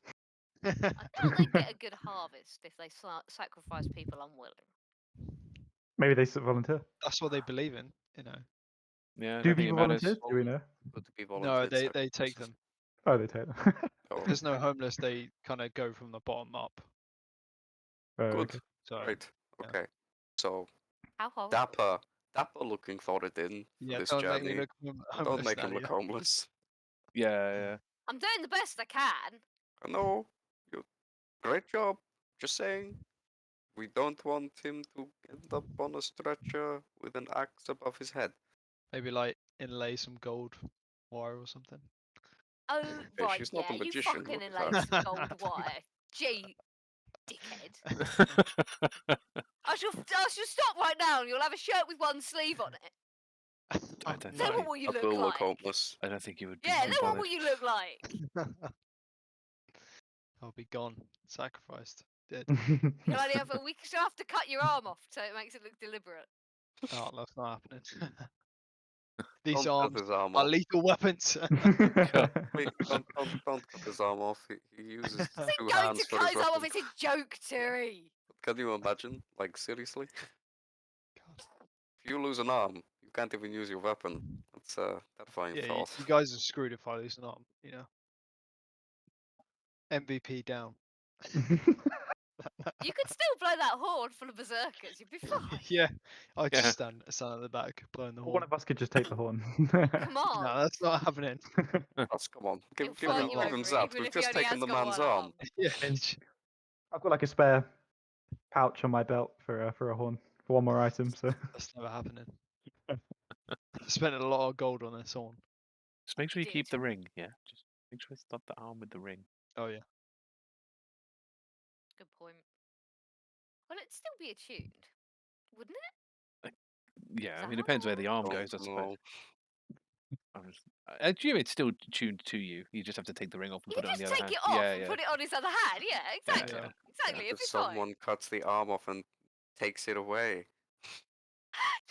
I thought they'd get a good harvest if they sacrifice people unwilling. Maybe they volunteer. That's what they believe in, you know. Yeah, I Do don't think it people matters. volunteer? Do we know? But to be No, volunteered they take sacrifices. them. Oh, they take them. Oh, If there's no homeless, they kind of go from the bottom up. Oh, good. okay. So Right. yeah. Okay. So How horrible. dapper looking Thoradin for Yeah, this don't make me journey. look homeless. Don't make him look Nadia. homeless. Yeah. I'm doing the best I can. I know. You great job. Just saying. We don't want him to end up on a stretcher with an axe above his head. Maybe like inlay some gold wire or something. Oh, Hey, right, she's not a yeah, you magician, fucking look at inlay that. some gold wire. Gee, dickhead. I shall stop right now and you'll have a shirt with one sleeve on it. I don't Then think what will you I look will look like? homeless. I don't think you would be Yeah, too then what bothered. will you look like? I'll be gone, sacrificed, dead. You'll only have we should have to cut your arm off so it makes it look deliberate. Oh, that's not happening. These Don't cut arms his arm are off. lethal weapons. Wait, don't cut his arm off. He uses Is he two going hands to for cut his his arm off? weapon. It's a joke, Turi. Can you imagine? Like, seriously? God. If you lose an arm, you can't even use your weapon. That's a terrifying Yeah, thought. you guys are screwed if I lose an arm, you know. MVP down. You could still blow that horn full of berserkers. You'd be fine. Yeah, I Yeah. just stand at the back, blowing the One horn. of us could just take the horn. Come on. No, that's not happening. Let's come on. He'll Give fight him, you give over him it, that. even We've if he just only taken has the got man's one arm. Yeah, I've got like a spare pouch on my belt for a horn for one more item. So that's never happening. I spent a lot of gold on this horn. Just make sure you keep Did. the ring. Yeah, just make sure it's not the arm with the ring. Oh yeah. Good point. Well, it'd still be attuned, wouldn't it? Yeah, Is I mean, that it depends where how the arm Don't goes, I suppose. know. I assume it's still tuned to you. You just have to take the ring off and You put can it on the just other take hand. it off Yeah, and yeah. put it on his other hand. Yeah, exactly. yeah. Exactly. It'd If be fine. someone cuts the arm off and takes it away.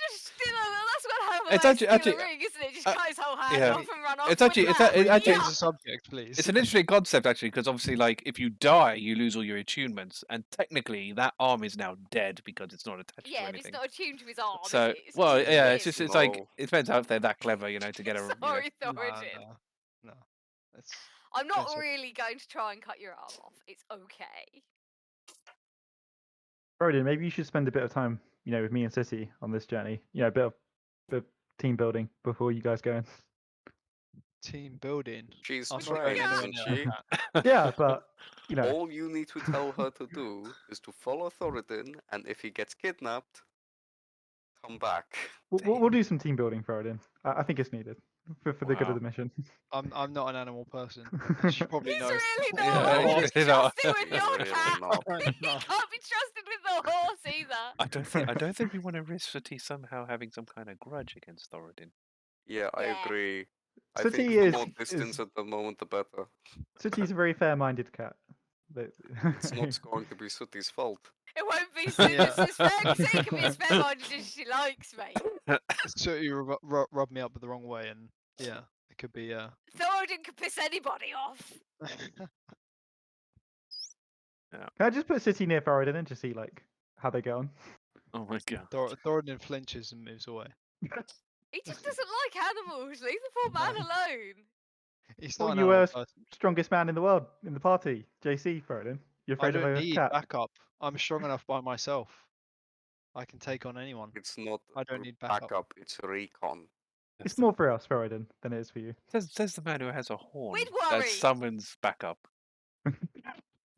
Just steal a, that's what how It's they actually- steal actually, a ring, isn't it? Just uh, cut his whole hand yeah. off and run off It's with actually- it's that. a- it Please actually- change the subject, please. It's an interesting concept, actually, because obviously, like, if you die, you lose all your attunements, and technically, that arm is now dead because it's not attached to Yeah, and anything. it's not attuned to his arm, So, is it? It's well, attuned to yeah, him. it's just it's like No. it depends how if they're that clever, to get a. Sorry, No, Thoradin. no. It's I'm not Cancel. really going to try and cut your arm off. It's okay. Brody, maybe you should spend a bit of time, with me and City on this journey. A bit of team building before you guys go in. team building. She's I'm not trying, going anywhere isn't near she? that. Yeah, but All you need to tell her to do is to follow Thoradin, and if he gets kidnapped, come back. we'll do some team building, Brody. I think it's needed for the good Wow. of the mission. I'm not an animal person. As you probably He's know. really Yeah, not. he's He's really not. trusting with your Really cat. not. He can't be trusted with the horse either. I don't think we want to risk Sooty somehow having some kind of grudge against Thoradin. Yeah, I Yeah. agree. I City think the is- more distance at the moment, the better. City's a very fair-minded cat. It's not going to be Sooty's fault. It won't be Yeah. Suna's fair. Say it can be as fair-minded as she likes, mate. So you rub me up the wrong way, and yeah, it could be. Thoradin could piss anybody off. Can I just put City near Thoradin and just see how they get on? Oh my god. Thoradin flinches and moves away. He just doesn't like animals. Leave the poor man No. alone. He's Well, not an you animal were person. strongest man in the world in the party, JC Thoradin. You're I afraid of don't a need cat. backup. I'm strong enough by myself. I can take on anyone. It's not I don't need backup. it's recon. It's more for us, Thoradin, than it is for you. Says the man who has a horn We'd that worry. summons backup.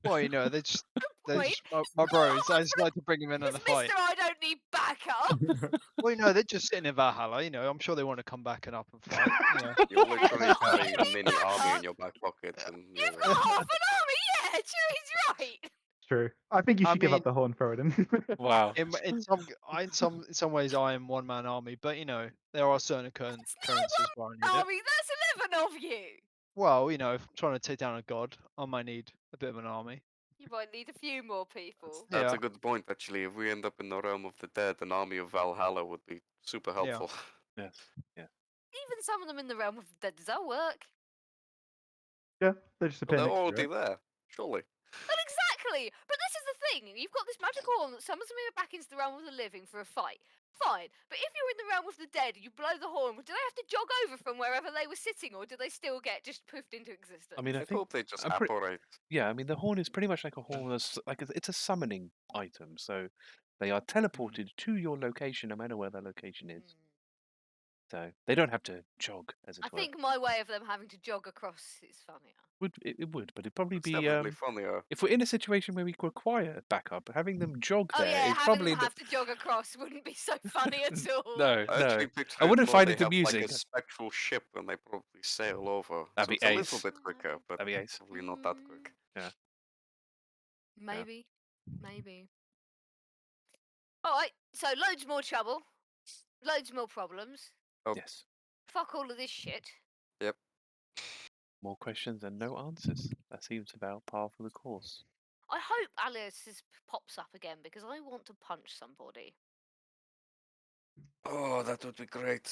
Well, they're just Wait, just my bros. I just like to bring them in on It's the fight. Mr. I don't need backup. Well, they're just sitting in Valhalla. I'm sure they want to come back and up and fight. You literally not carry a really mini army backup. in your back pocket, and You've got half an army. Yeah, he's right. It's true. I think you I should give up mean- the horn, Thoradin. Wow. In some ways, I am one man army, but there are certain occurrences where I need it. Army, that's 11 of you. Well, if I'm trying to take down a god, I might need a bit of an army. You might need a few more people. that's Yeah. a good point, actually. If we end up in the realm of the dead, an army of Valhalla would be super helpful. Yes. Even some of them in the realm of the dead, does that work? Yeah, they just But appear they're next to already you, right? there, surely. Well, exactly. But this is the thing. You've got this magical horn that summons me back into the realm of the living for a fight. Fine. But if you're in the realm of the dead, you blow the horn, do they have to jog over from wherever they were sitting, or do they still get just poofed into existence? I mean, I I think hope they just I'm pre- apparate. yeah. I mean, the horn is pretty much like a horn. It's a summoning item, so they are teleported to your location, no matter where their location is. Hmm. So they don't have to jog, as it I were. think my way of them having to jog across is funnier. It would, but it'd probably It's be definitely funnier. if we're in a situation where we require backup, having them jog Oh there yeah, is having probably them have to jog across wouldn't be so funny at all. no, I no. actually picture I wouldn't more find they it have amusing. like a spectral ship and they probably sail over. That'd so be it's a little ace. bit quicker, but That'd be ace. probably not that quick. Maybe. Alright, so loads more trouble. Loads more problems. Oh. Yes. Fuck all of this shit. More questions and no answers. That seems about par for the course. I hope Alice pops up again because I want to punch somebody. Oh, that would be great.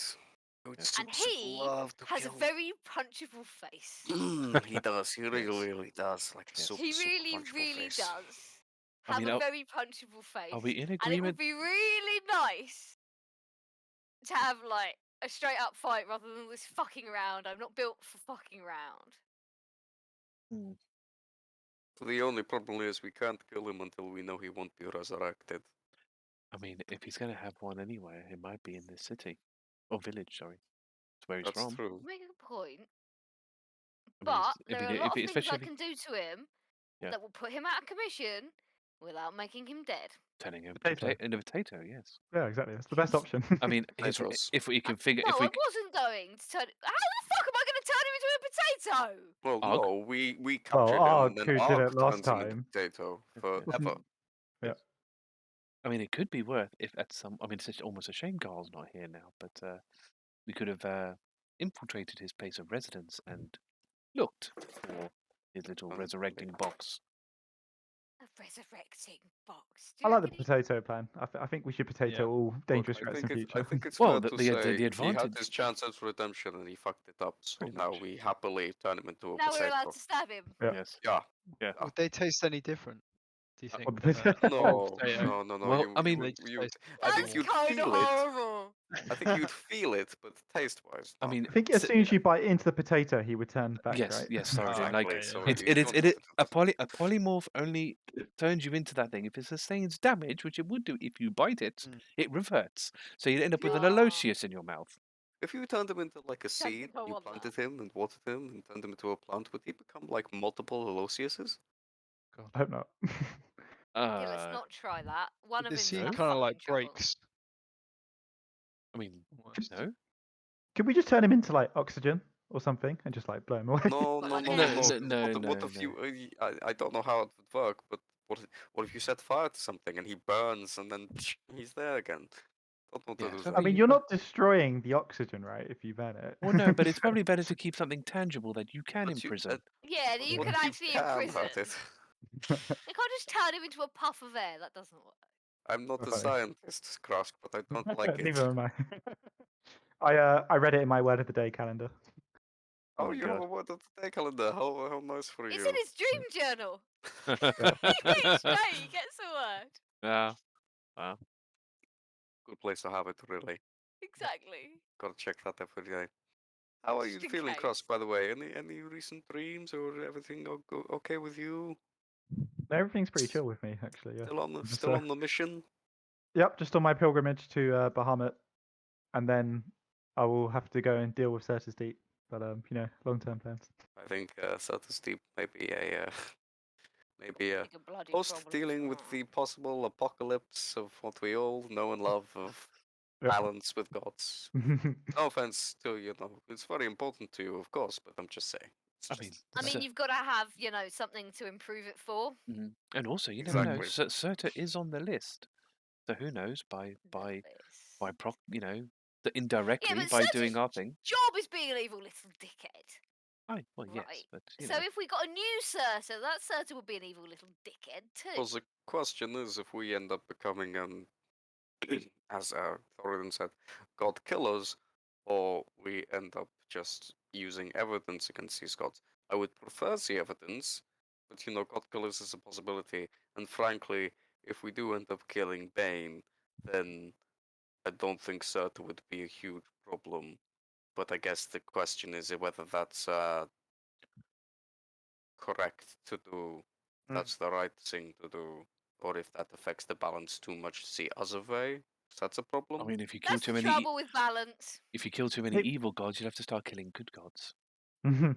I would And super he love to has a kill very punchable face. He does. He really does. Like a Yes. super, He super really, punchable really face. does I have mean, a are- very punchable face. Are we in And it would agreement? be really nice to have like a straight up fight rather than this fucking around. I'm not built for fucking around. The only problem is we can't kill him until we know he won't be resurrected. I mean, if he's going to have one anywhere, it might be in this city. Or village, sorry. It's where he's That's from. true. Make a point. I mean, But if there he- are a lot if he- of things I especially can do to him Yeah. that will put him out of commission without making him dead. turning him Potato. into a potato, yes. Yeah, exactly. That's the best option. I mean, Potatoes. if we can figure, No, if we I wasn't going to turn. How the fuck am I going to turn him into a potato? Well, Og? no, we captured him, Og, and then who did Og it last turns him into time. potato Yes. forever. Yeah. I mean, it could be worth if at some. I mean, it's almost a shame Carl's not here now, but we could have infiltrated his place of residence and looked for his little Oh, resurrecting box. A resurrecting box. Do I you like the reckon he- potato plan. I think we should potato Yeah. all dangerous I threats in think future. I think it's Well, fair the- to the- the say he had advantage- his chance at redemption and he fucked it up. So Pretty now much. we happily turn him into a Now we're potato. allowed to stab him. Yeah. Yes. Yeah. Would they taste any different? Do you think? Well, than a No, whole potato? no. Well, I mean- you, They you, taste I think That's you'd kind of feel it. horrible. I think you'd feel it, but taste-wise, I not. mean, I think as soon as you bite into the potato, he would turn back, yes, right? yes, Thoradin. Exactly, Like yeah. So it you is don't have to do a that. a polymorph only turns you into that thing if it sustains damage, which it would do if you bite it. Mm. It reverts, so you end up with an Yeah. Aloysius in your mouth. If you turned him into like a Don't seed, think I you want planted that. him and watered him and turned him into a plant, would he become like multiple Aloysiuses? I hope not. Okay, let's not try that. One of The them's seed enough kind of like fucking trouble. breaks. I mean, almost. no, Could we just turn him into like oxygen or something and just like blow him away? No, But no, like no, No, no, hairs. no. no, What no, if you? I don't know how it would work, but what if you set fire to something and he burns and then he's there again? Don't want to Yeah, do so that. I mean, you you're got- not destroying the oxygen, right? If you burn it. Well, no, but it's probably better to keep something tangible that you can But imprison. Yeah, that you what can if actually can imprison. hurt it? You can't just turn him into a puff of air. That doesn't work. I'm not a Right. scientist, Krusk, but I don't like it. Neither am I. I read it in my word of the day calendar. Oh Oh, my you have God. a word of the day calendar. How nice for It's you. in his dream journal. Each day he gets a word. Yeah. Good place to have it, really. Exactly. Gotta check that every day. How are you Just in feeling, case. Krusk, by the way? Any recent dreams or everything okay with you? No, everything's pretty chill with me, actually. Yeah. Just, Still on the mission? Yep, just on my pilgrimage to Bahamut, and then I will have to go and deal with Certus Deep. But long-term plans. I think Certus Deep may be a maybe a Big and bloody post problem dealing for with that. the possible apocalypse of what we all know and love of Yep. balance with gods. No offense to it's very important to you, of course, but I'm just saying. I mean, I mean, you've got to have, something to improve it for. and also you never know. Exactly. Surta is on the list, so who knows? By proc, indirectly Yeah, but by Surta's doing our thing. job is being an evil little dickhead. Well, yes, Right. but So if we got a new Surta, that Surta would be an evil little dickhead too. Because the question is if we end up becoming as Thoradin said, god killers, or we end up just using evidence against these gods. I would prefer the evidence, but god killers is a possibility. And frankly, if we do end up killing Bane, then I don't think Surta would be a huge problem. But I guess the question is whether that's correct to do, that's the right thing to do, or if that affects the balance too much the other way. That's a problem. I mean, if you kill That's too the many, trouble with balance. if you kill too many Hey. evil gods, you'll have to start killing good gods. Maybe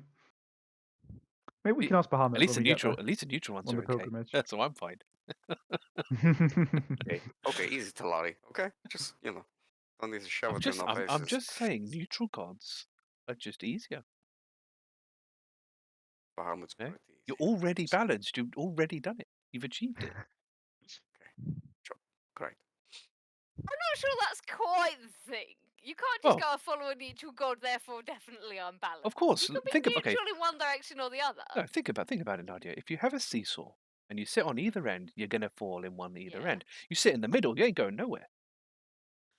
we can ask Bahamut At least when the we get neutral, at least the neutral ones on are the okay. pilgrimage. So I'm fine. Okay, easy, Talari. Okay, just don't need to shove it in our faces. I'm just saying, neutral gods are just easier. Bahamut's Yeah? pretty easy. You're already balanced. You've already done it. You've achieved it. Sure, great. I'm not sure that's quite the thing. You can't Well- just go, I follow a neutral god, therefore definitely I'm balanced. Of course, You can be think neutral about in one direction or the other. No, think about it, Nadia. If you have a seesaw and you sit on either end, you're gonna fall in one either Yeah. end. You sit in the middle, you ain't going nowhere.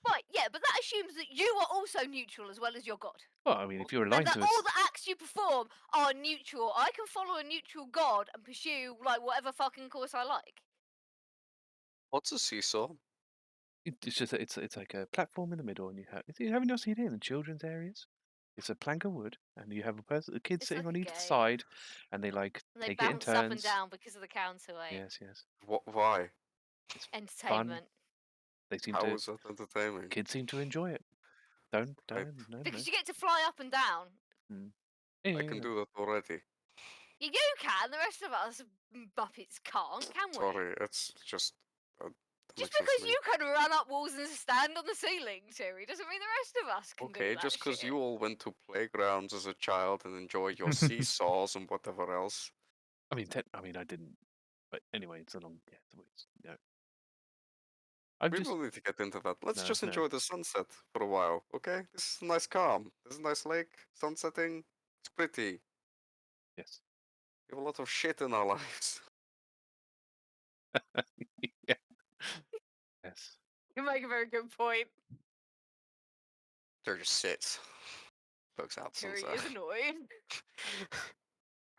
Right, yeah, but that assumes that you are also neutral as well as your god. Well, I mean, if you're And aligned that to all the acts you perform are neutral. I can follow a neutral god and pursue whatever fucking course I like. What's a seesaw? it's just it's like a platform in the middle, and you have not seen it in the children's areas. It's a plank of wood, and you have a kid It's sitting like on a each game. side, and they like And they take it in bounce up and turns. down because of the counterweight. Yes, yes. Why? It's fun. Entertainment. They seem How to. is that entertaining? Kids seem to enjoy it. Don't I- no. Because you get to fly up and down. I can do that already. You can. The rest of us Muppets can't, can we? Sorry, it's just. Just glitch on because me. you can run up walls and stand on the ceiling, Terry, doesn't mean the rest of us can do Okay, that just because shit. you all went to playgrounds as a child and enjoy your seesaws and whatever else. I mean, I didn't. But anyway, it's a long. Yeah, it's, I'm We just. will need to get into that. Let's No, just no. enjoy the sunset for a while, okay? This is a nice calm. This is a nice lake. Sun setting. It's pretty. Yes. We have a lot of shit in our lives. Yeah. Yes. You make a very good point. There just sits. Looks out Terry sunset. is annoying.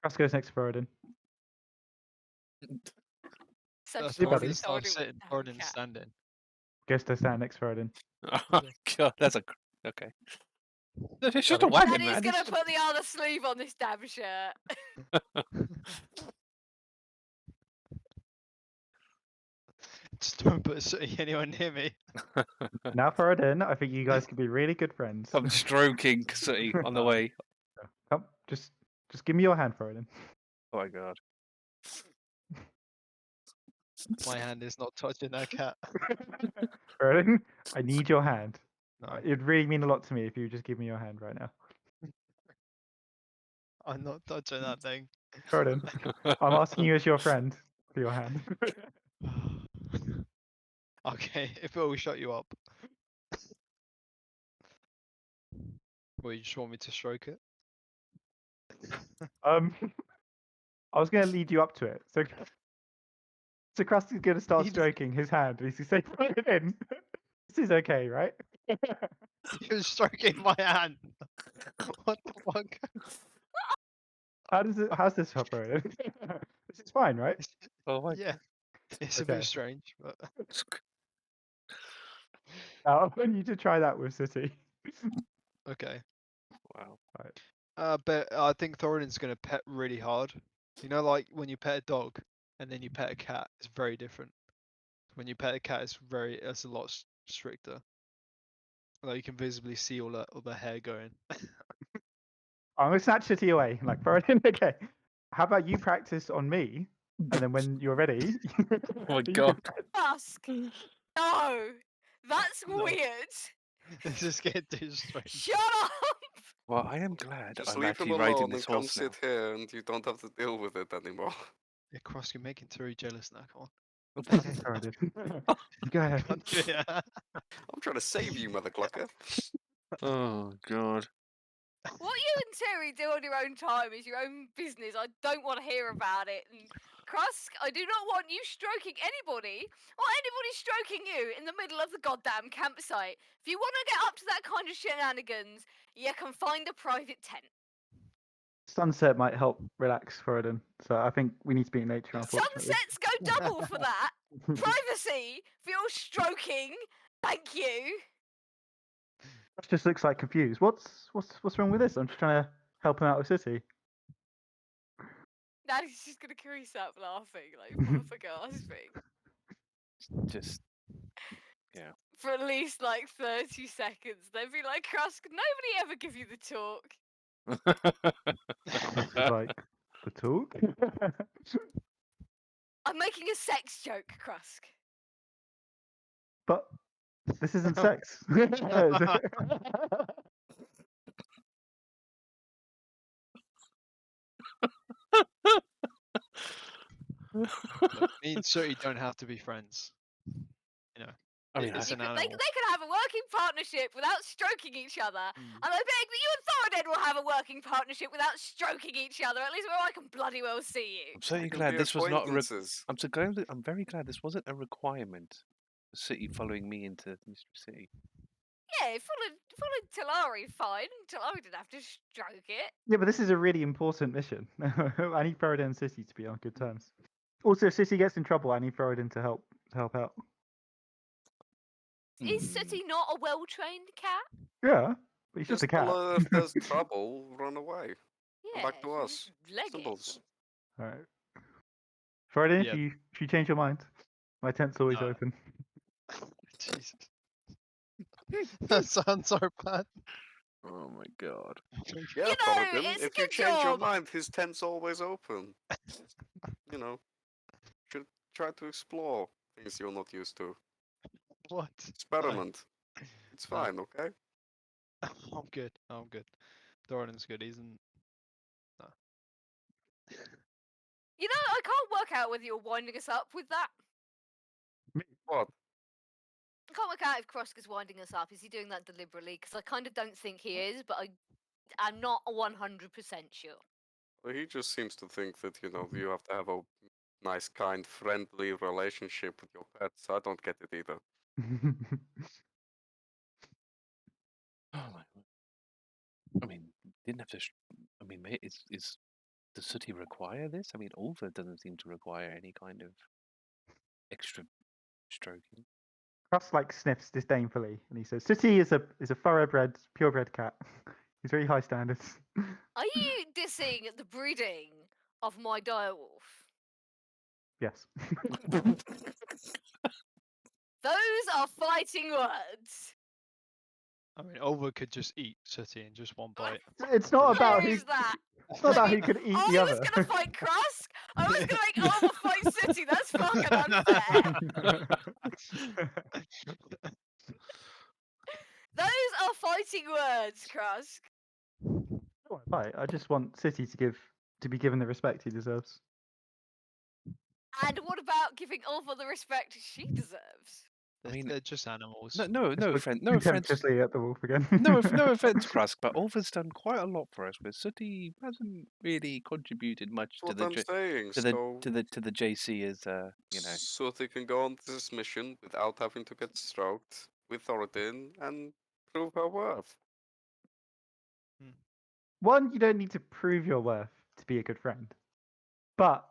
Krusk goes next to Thoradin. Such Hey, a buddy. Thoradin's not sitting. damn Thoradin's cat. standing. Goes to stand next to Thoradin. Oh God, that's okay. It's just a buddy. wagon, Daddy's man. gonna It's put the other sleeve on this damn shirt. Just don't put Sooty anywhere near me. Now Thoradin, I think you guys could be really good friends. I'm stroking Sooty on the way. Come, just give me your hand, Thoradin. Oh my God. My hand is not touching that cat. Thoradin, I need your hand. No, It'd really mean a lot to me if you would just give me your hand right now. I'm not touching that thing. Thoradin, I'm asking you as your friend for your hand. Okay, if it will shut you up. Well, you just want me to stroke it? I was going to lead you up to it. So Krusk is going to start He just- stroking his hand. He's going to say, Thoradin, this is okay, right? You're stroking my hand. What the fuck? How's this for Thoradin? This is fine, right? Oh my Yeah, it's a Okay. bit strange, but Now, I want you to try that with City. okay. Wow. But I think Thoradin's gonna pet really hard. You know, like when you pet a dog and then you pet a cat, it's very different. When you pet a cat, it's a lot stricter. Like you can visibly see all the hair going. I'm going to snatch City away. Like, Thoradin, okay. How about you practice on me? And then when you're ready, Oh my you God. Tusk. No, that's No. weird. This is getting too strange. Shut up. Well, I am glad Just I'm leave actually him riding alone this and come horse now. sit here and you don't have to deal with it anymore. Yeah, Krusk, you're making Turi jealous now. Come on. Okay, Thoradin. Go ahead. Can't do it. I'm trying to save you, mother clucker. Oh God. What you and Terry do on your own time is your own business. I don't want to hear about it. And Krusk, I do not want you stroking anybody or anybody stroking you in the middle of the goddamn campsite. If you want to get up to that kind of shenanigans, you can find a private tent. Sunset might help relax Thoradin. So I think we need to be in nature, unfortunately. Sunsets go double for that. Privacy for your stroking. Thank you. Josh just looks like confused. What's wrong with this? I'm just trying to help him out with City. Nady's just gonna crease up laughing, like proper gasping. Just For at least like 30 seconds. They'd be like, Krusk, nobody ever give you the talk. This is like the talk. I'm making a sex joke, Krusk. But this isn't sex. Look, me and Sooty don't have to be friends. You know. I mean, It's They an can animal. have a working partnership without stroking each other. Mm. And I beg that you and Thoradin will have a working partnership without stroking each other, at least where I can bloody well see you. I'm so We can glad be this was not. acquaintances. I'm very glad this wasn't a requirement. The city following me into Mystery City. Yeah, followed Talari fine. Talari didn't have to stroke it. Yeah, but this is a really important mission. I need Thoradin and City to be on good terms. Also, if City gets in trouble, I need Thoradin to help out. Is Hmm. Sooty not a well-trained cat? Yeah, But he's just a Just tell cat. her if there's trouble, run away. Come Yeah, back to you us. just leg it. Simples. All right. Friday, Yeah. if you change your mind, my tent's always No. open. Jesus. That sounds so bad. Oh my god. Yeah, You know, Thoradin, it's a if you good change your job. mind, his tent's always open. You know, should try to explore things you're not used to. What? Experiment. It's No. fine, okay? I'm good. I'm good. Thoradin's good. He's in. No. You know, I can't work out whether you're winding us up with that. What? I can't work out if Krusk is winding us up. Is he doing that deliberately? Because I kind of don't think he is, but I'm not 100% sure. Well, he just seems to think that, you know, you have to have a nice, kind, friendly relationship with your pets. I don't get it either. Oh my. I mean, didn't have to. I mean, does Sooty require this? I mean, Ulva doesn't seem to require any kind of extra stroking. Krusk like sniffs disdainfully, and he says, "City is a thoroughbred, purebred cat. He's very high standards." Are you dissing the breeding of my direwolf? Yes. Those are fighting words. I mean, Olva could just eat Sooty in just one bite. It's not Where about who. is that? It's not I about mean, who can eat I the was other. gonna fight Krusk. I was gonna make Alva fight City. That's fucking unfair. Those are fighting words, Krusk. I don't want to fight. I just want City to be given the respect he deserves. And what about giving Alva the respect she deserves? I mean, They're just animals. no Just look offense, contemptuously at the wolf again. no offense, Krusk, but Ulva's done quite a lot for us. Where Sooty hasn't really contributed much to That's the what I'm saying. to the JC as you know. So they can go on this mission without having to get stroked with Thoradin and prove her worth. One, you don't need to prove your worth to be a good friend. But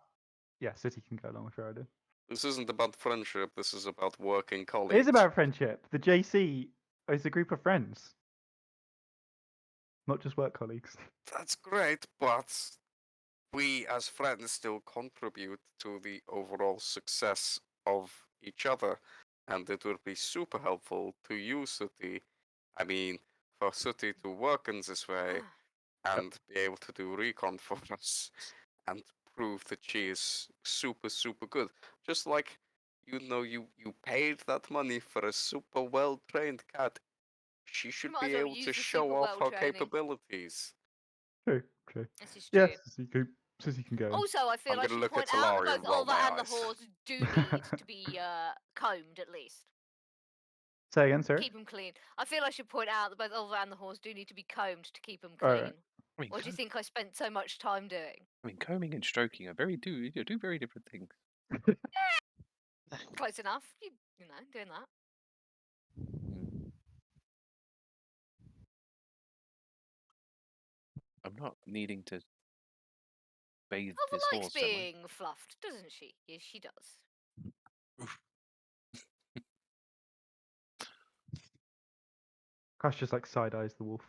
yeah, City can go along with Rodin. This isn't about friendship. This is about working It colleagues. is about friendship. The JC is a group of friends, not just work colleagues. That's great, but we as friends still contribute to the overall success of each other, and it would be super helpful to you, Sooty. I mean, for Sooty to work in this way and be able to do recon for us and prove that she is super, super good. Just like, you know, you paid that money for a super well-trained cat. She should might as be well able use to the show super off her well-training. capabilities. True. This is true. Yes, City can go. Also, I feel I'm I gonna should look at point out Talari that and both roll Alva my and the eyes. horse do need to be combed at least. Say again, sir. Keep them clean. I feel I should point out that both Alva and the horse do need to be combed to keep them Alright. clean. I mean, What do you think I spent so much time doing? combing and stroking are do very different things. Close enough. You know, doing that. I'm not needing to bathe Alva this likes horse, am I? being fluffed, doesn't she? Yes, she does. Crush just like side eyes the wolf.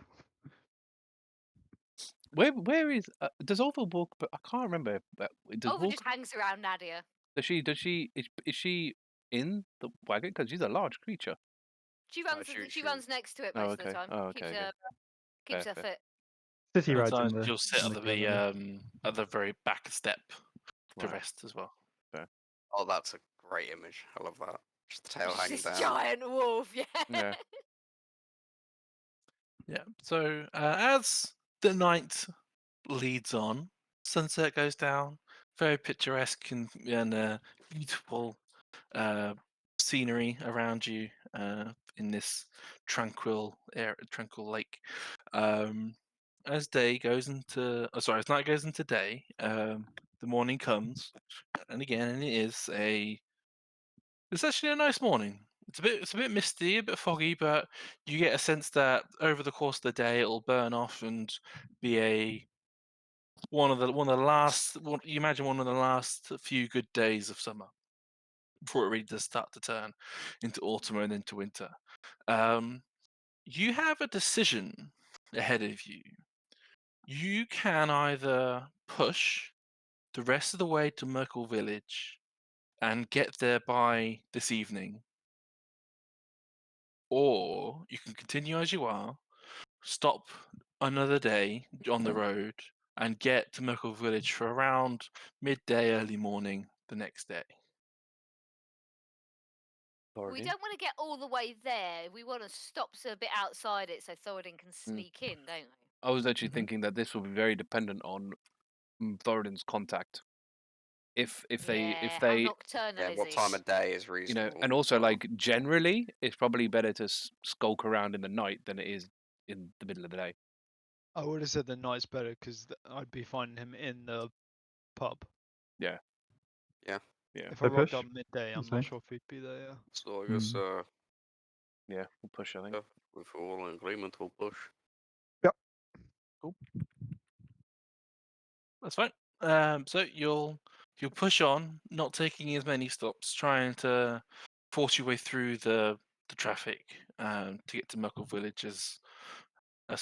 Where is does Ulva walk? But I can't remember. Does Alva walk? just hangs around Nadia. Is she in the wagon? Because she's a large creature. She runs. She runs next to it most of the time. Oh, Keeps okay. her keeps her Fair. fit. City And rides in sometimes the. you'll sit in at the the at the very back step to Right. rest as well. Oh, that's a great image. I love that. Just the tail hanging This down. giant wolf, yeah. Yeah. Yeah. So as the night leads on, sunset goes down. Very picturesque and beautiful scenery around you in this tranquil lake. As day goes into, as night goes into day, the morning comes, and again, it's actually a nice morning. It's a bit misty, a bit foggy, but you get a sense that over the course of the day, it'll burn off and be one of the last. You imagine one of the last few good days of summer before it really does start to turn into autumn and into winter. You have a decision ahead of you. You can either push the rest of the way to Myrkul Village and get there by this evening, or you can continue as you are, stop another day on the road, and get to Myrkul Village for around midday, early morning the next day. We Thoradin? don't want to get all the way there. We want to stop a bit outside it so Thoradin can sneak in, don't we? I was actually Mhm. thinking that this will be very dependent on Thoradin's contact. If How they nocturnal Yeah, is what he? time of day is you know, reasonable? and also as well. like generally, it's probably better to skulk around in the night than it is in the middle of the day. I would have said the night's better because I'd be finding him in the pub. Yeah. Yeah. Yeah. If So I rocked push? up midday, I'm That's not fine. sure if he'd be there. Yeah. So I guess Yeah, we'll push, I think. yeah, if we're all in agreement, we'll push. That's fine. So you'll push on, not taking as many stops, trying to force your way through the traffic to get to Myrkul Village as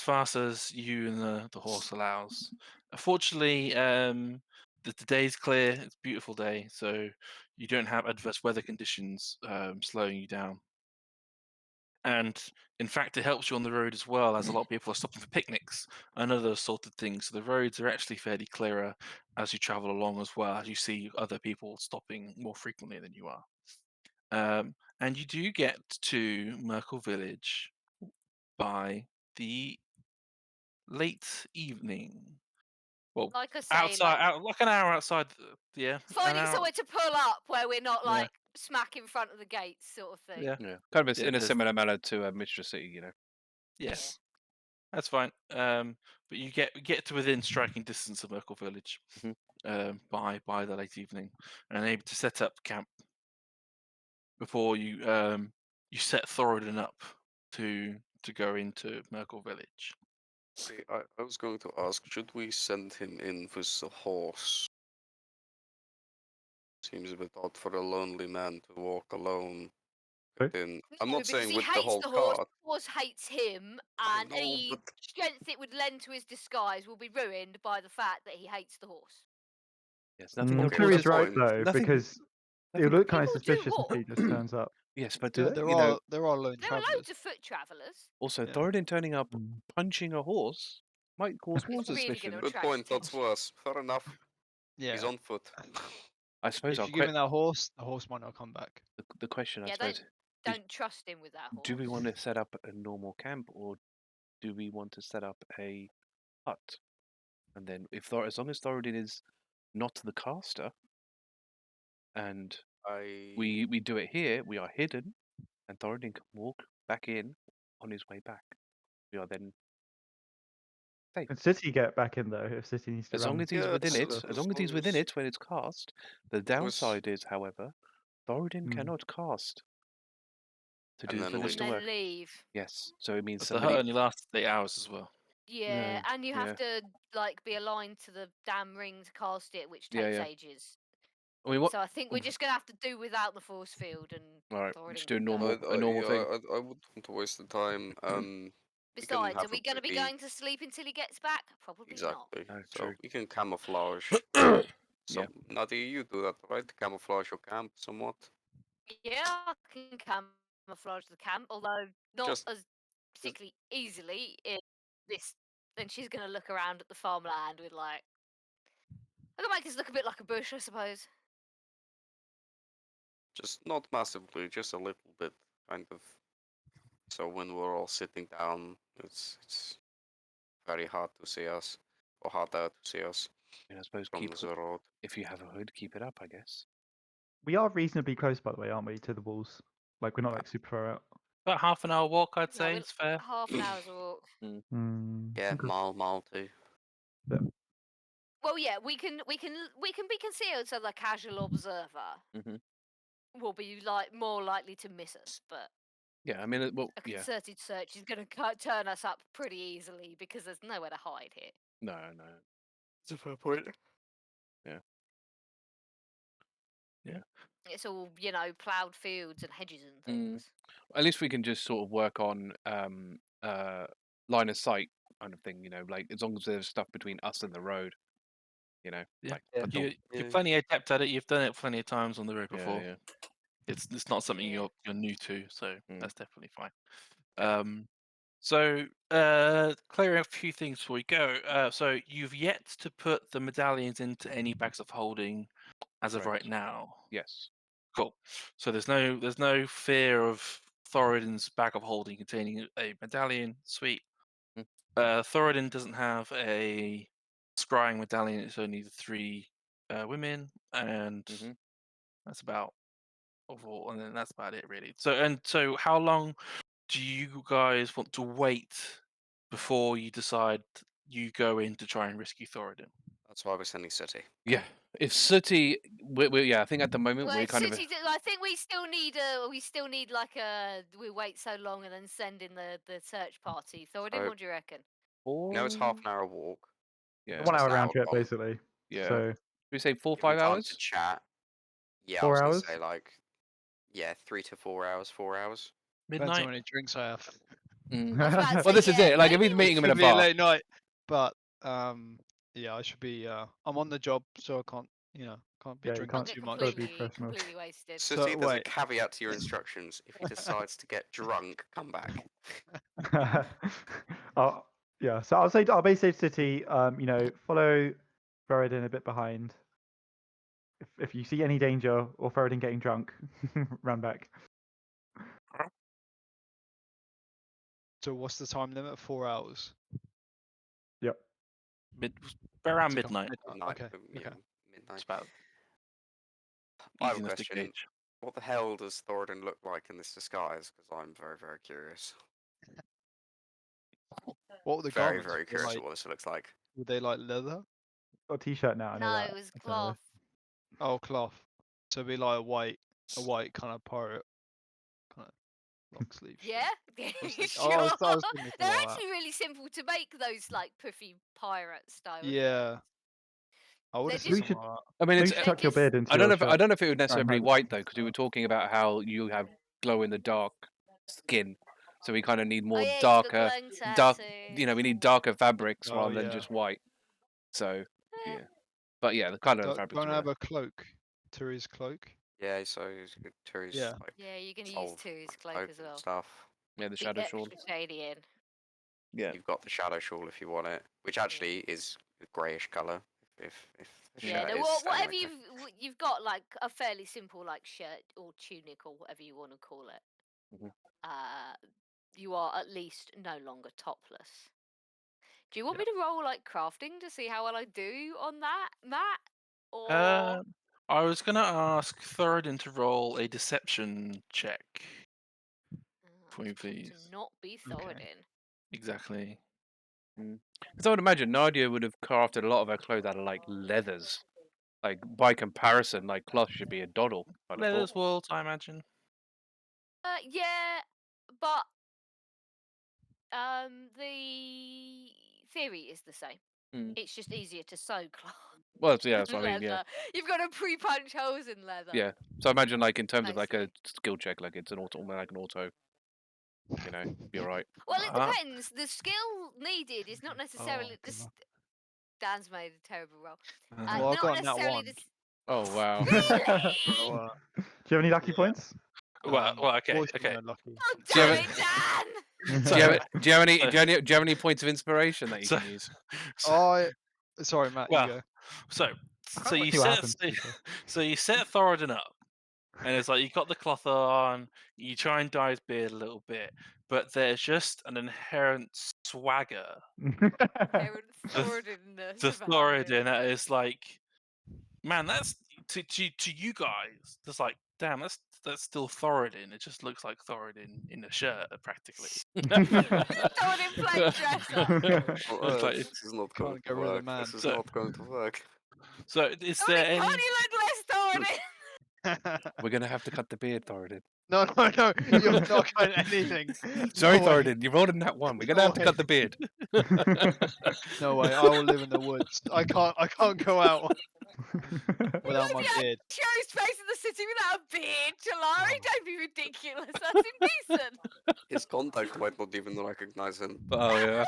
fast as you and the horse allows. Fortunately, the day's clear. It's a beautiful day, so you don't have adverse weather conditions slowing you down. And in fact, it helps you on the road as well, as a lot of people are stopping for picnics and other sort of things. So the roads are actually fairly clearer as you travel along as well, as you see other people stopping more frequently than you are. And you do get to Myrkul Village by the late evening. Well, Like I say, like like an hour outside. Yeah, an finding hour. somewhere to pull up where we're not Yeah. like smack in front of the gates, sort of thing. Yeah. Yeah, kind of Yeah, in a there's- similar manner to Mistress City, you know. Yes, that's fine. But you get to within striking distance of Myrkul Village by the late evening, and able to set up camp before you set Thoradin up to go into Myrkul Village. See, I was going to ask, should we send him in with a horse? Seems a bit odd for a lonely man to walk alone. Okay. Then I'm No, not because saying he with the hates whole the horse. cart. The horse hates him, I and know, any but strength it would lend to his disguise will be ruined by the fact that he hates the horse. Yes, nothing will Okay, True cause is that's right fine. though, nothing- because nothing- it'll look kind of People do suspicious if he walk. just turns up. Yes, but There you know, are lone There are travelers. loads of foot travellers. also Yeah. Thoradin turning up Mm. punching a horse might cause more It's really suspicion. gonna Good attract point. That's attention. worse. Fair enough. Yeah. He's on foot. I suppose If I'll you give quit. him that horse, the horse might not come back. The question, I Yeah, suppose, don't trust him with that horse. do we want to set up a normal camp or do we want to set up a hut? And then, as long as Thoradin is not the caster, and we do it here, we are hidden, and Thoradin can walk back in on his way back. We are then safe. Can City get back in though if City needs to As run? long as he's Yeah, within it's- it, as long as he's within it when it's cast. The downside is, however, Thoradin Mm. cannot cast to And do then for and this to then work. leave. Yes, so it means But the hut somebody. only lasts 8 hours as well. Yeah, No, and you have yeah. to like be aligned to the damn ring to cast it, which Yeah, takes yeah. ages. I mean, what? So I think we're just gonna have to do without the force field and All right, Thoradin just do a can go. normal thing. I wouldn't want to waste the time. We can Besides, have are we a going to be pretty- going to sleep until he gets back? Probably not. Exactly. No, So true. we can camouflage. So Yeah. Nadia, you do that, right? Camouflage your camp somewhat. Yeah, I can camouflage the camp, although not Just- as particularly easily in this. Then she's going to look around at the farmland with like, I can make this look a bit like a bush, I suppose. Just not massively, just a little bit, kind of. So when we're all sitting down, it's very hard to see us, or harder to see us And I suppose from the road. if you have a hood, keep it up. I guess. We are reasonably close, by the way, aren't we, to the walls? Like we're not like super far out. About half an hour walk, I'd No, say. we're It's fair. half an hour's walk. Yeah, Okay. mile too. Well, yeah, we can be concealed so the casual observer Mhm. will be like more likely to miss us, but Yeah, I mean, well, a yeah. concerted search is going to turn us up pretty easily because there's nowhere to hide here. No. It's a fair point. It's all ploughed fields and hedges and Mm. things. At least we can just sort of work on line of sight. kind of thing. Like as long as there's stuff between us and the road. Yeah. Like Yeah. but You're Yeah. plenty adept at it. You've done it plenty of times on the road before. yeah. It's not something Yeah. you're new to, so Mm. that's definitely fine. So clearing up a few things before we go. So you've yet to put the medallions into any bags of holding as of right Correct. now. Yes. Cool. So there's no fear of Thoradin's bag of holding containing a medallion. Sweet. Mm. Thoradin doesn't have a scrying medallion. It's only the 3 women, and Mhm. that's about all. And then that's about it, really. So how long do you guys want to wait before you decide you go in to try and rescue Thoradin? That's why we're sending City. Yeah. If Sooty, yeah, I think at the moment Well, we're kind of. I think we still need like we wait so long and then send in the search party. Thoradin, So- what do you reckon? It's half an hour walk. Yeah. 1 hour Just round out trip, on. basically. Yeah. So we say 4 or Give 'em 5 time hours. to chat. Yeah, 4 I was hours? gonna say like 3 to 4 hours. 4 hours. Depends how Midnight? many drinks I have. Mm. I was about to Well, say, this is yeah, it. Like if maybe he's we meeting him in a Could be a bar. late night, but yeah, I should be. I'm on the job, so I can't. Can't be Yeah, you drinking can't- get too much. gotta be completely professional. wasted. City, So, there's a wait. caveat to your instructions. If he decides to get drunk, come back. Yeah, so I'll basically say to City, follow Thoradin a bit behind. If you see any danger or Thoradin getting drunk, run back. So what's the time limit? 4 hours. Yep. Around To come midnight. Midnight. Okay. Yeah, Okay. midnight. It's about I have a easiness to question. gauge. What the hell does Thoradin look like in this disguise? Because I'm very, very curious. What were the Very, garments? very Were they curious like, what this looks like. were they like leather? Got a t-shirt now. I know No, that. it was So- cloth. Oh, cloth. So it'd be like a white kind of pirate, kind of long sleeve. shirt. Yeah, I was sure. thinking- I was thinking They're something like actually really simple to make. Those like puffy pirate style. that. Yeah. I would They're have said just- You should- something like I mean, Maybe it's. you should tuck your just- beard into I don't your know. If, I shirt. don't know if it would necessarily be hide. white though, because we were talking about how you have glow in the dark skin, so we kind of need more oh, yeah, he's got darker, glowing dark. tattoos. We need darker fabrics Oh, rather than yeah. just white. So Eh, yeah, but yeah, the color of Don't, fabrics. don't are have there. a cloak. Turi's cloak. Yeah, so Turi's Yeah. like Yeah, you're gonna use old Turi's cloak cloak as and well. stuff. Yeah, the Be shadow shawl. extra shady in. Yeah. You've got the shadow shawl if you want it, which actually is a greyish colour. If the Yeah, shirt no, is whatever staying you've got, like a fairly simple like shirt or tunic or whatever you want to call it. Mhm. You are at least no longer topless. Do you want me to roll like crafting to see how well I do on that, Matt? Or I was gonna ask Thoradin to roll a deception check. for me, I'll just attempt please. to not be Okay. Thoradin. Exactly. Because I would imagine Nadia would have crafted a lot of her clothes out of like leathers. Like by comparison, like cloth should be a doddle. I'd have thought. Leathers World, I imagine. Yeah, but the theory is the same. Mm. It's just easier to sew cloth. Well, yeah, that's than what I mean. Yeah, leather. You've got to pre-punch holes in leather. yeah. So I imagine like in terms of like a Mostly. skill check, like it's an auto, like an auto. Be alright. Well, it Ah. depends. The skill needed is not necessarily. God. Dan's made a terrible roll. Uh, Well, I've not got that necessarily one. the Oh wow. Really? So, Do you have any lucky Yeah. points? well, okay, fortunately, okay. I'm lucky. Oh, Do you damn have it, Dan! do you have any points of inspiration that you So- can use? Sorry, Matt. Well, you go. So, I so wanna you see what set, happens, to be fair. so you set Thoradin up, and it's like you got the cloth on. You try and dye his beard a little bit, but there's just an inherent swagger Inherent The- Thoradin-ness to about Thoradin him. that is like, man, that's to you guys. It's like, damn, that's still Thoradin. It just looks like Thoradin in a shirt, practically. Thoradin playing dress up. It's like- this is not going Can't to get rid of the work. man. This is So- not going to work. So, is Thoradin, there can't any? you look less Thoradin? We're gonna have to cut the beard, Thoradin. No, you're not going anything. Sorry, No way. Thoradin, you rolled in that one. We're gonna No have to cut the beard. No way. I will live in the woods. I can't go out without my beard. Shows face in the city without a beard, Talari. Don't be ridiculous. That's indecent. His contact might not even recognize him. Oh yeah.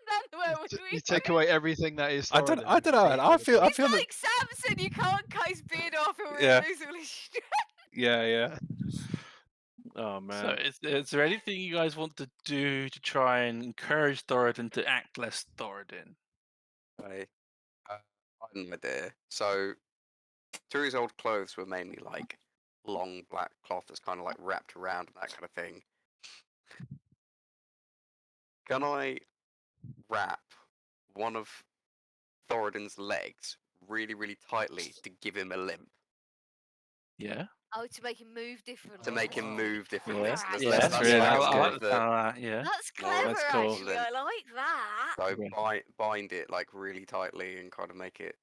No, where would we You be? take away everything that is. I don't Thoradin, know. take I away the feel It's that like Samson, you can't cut his beard off or Yeah. he lose all his strength. yeah. Oh So, man. is there anything you guys want to do to try and encourage Thoradin to act less Thoradin? I have an idea. So, Turi's old clothes were mainly like long black cloth that's kind of like wrapped around and that kind of thing. Can I wrap one of Thoradin's legs really, really tightly to give him a limp? Yeah. Oh, to make him move differently. To make him move differently. Yes, That's- yes, that's really. like I a like more the of the- sound of that, yeah. That's More clever, that's cool. actually. I like that. So Okay. bind it like really tightly and kind of make it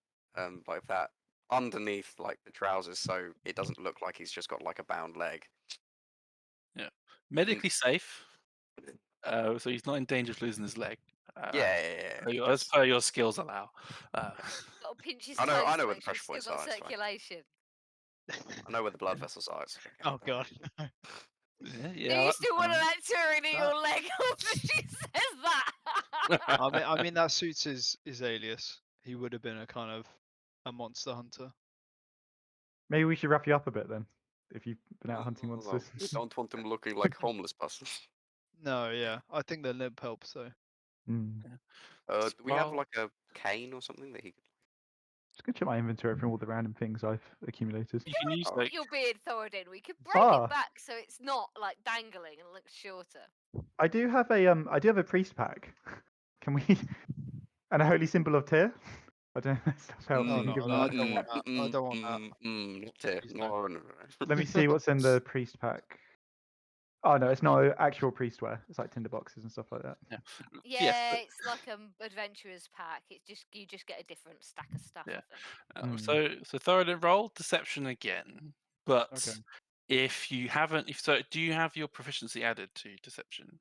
like that underneath like the trousers, so it doesn't look like he's just got like a bound leg. Medically safe. So he's not in danger of losing his leg. As Just- per your skills allow. Got to pinch his I know- toes I know to where make the sure he's pressure still points got are, it's fine. circulation. I know where the blood vessels are. It's okay. Oh god. Yeah, Do yeah. you still want to let Turin eat That- your leg off if she says that? I mean that suits his alias. He would have been a kind of a monster hunter. Maybe we should wrap you up a bit then, if you've been out hunting No, monsters. we don't want him looking like homeless person. No, yeah. I think the limp helps though. Mm. Do we have Well- like a cane or something that he could? Just gonna check my inventory from all the random things I've accumulated. You can use Oh. like Your beard, Thoradin. We could break Ah. it back so it's not like dangling and looks shorter. I do have a priest pack. Can we? And a holy symbol of Tyr. I don't know if that stuff helps. Oh, You can no, give no, me I that. don't want that. I don't want that. Please No, no. Let me see what's in the priest pack. Oh no, it's not actual priest wear. It's like tinder boxes and stuff like that. Yeah, it's like adventurer's pack. It's just you just get a different stack of stuff. Yeah. I think. So Thoradin, roll deception again. But Okay. if you haven't, do you have your proficiency added to deception?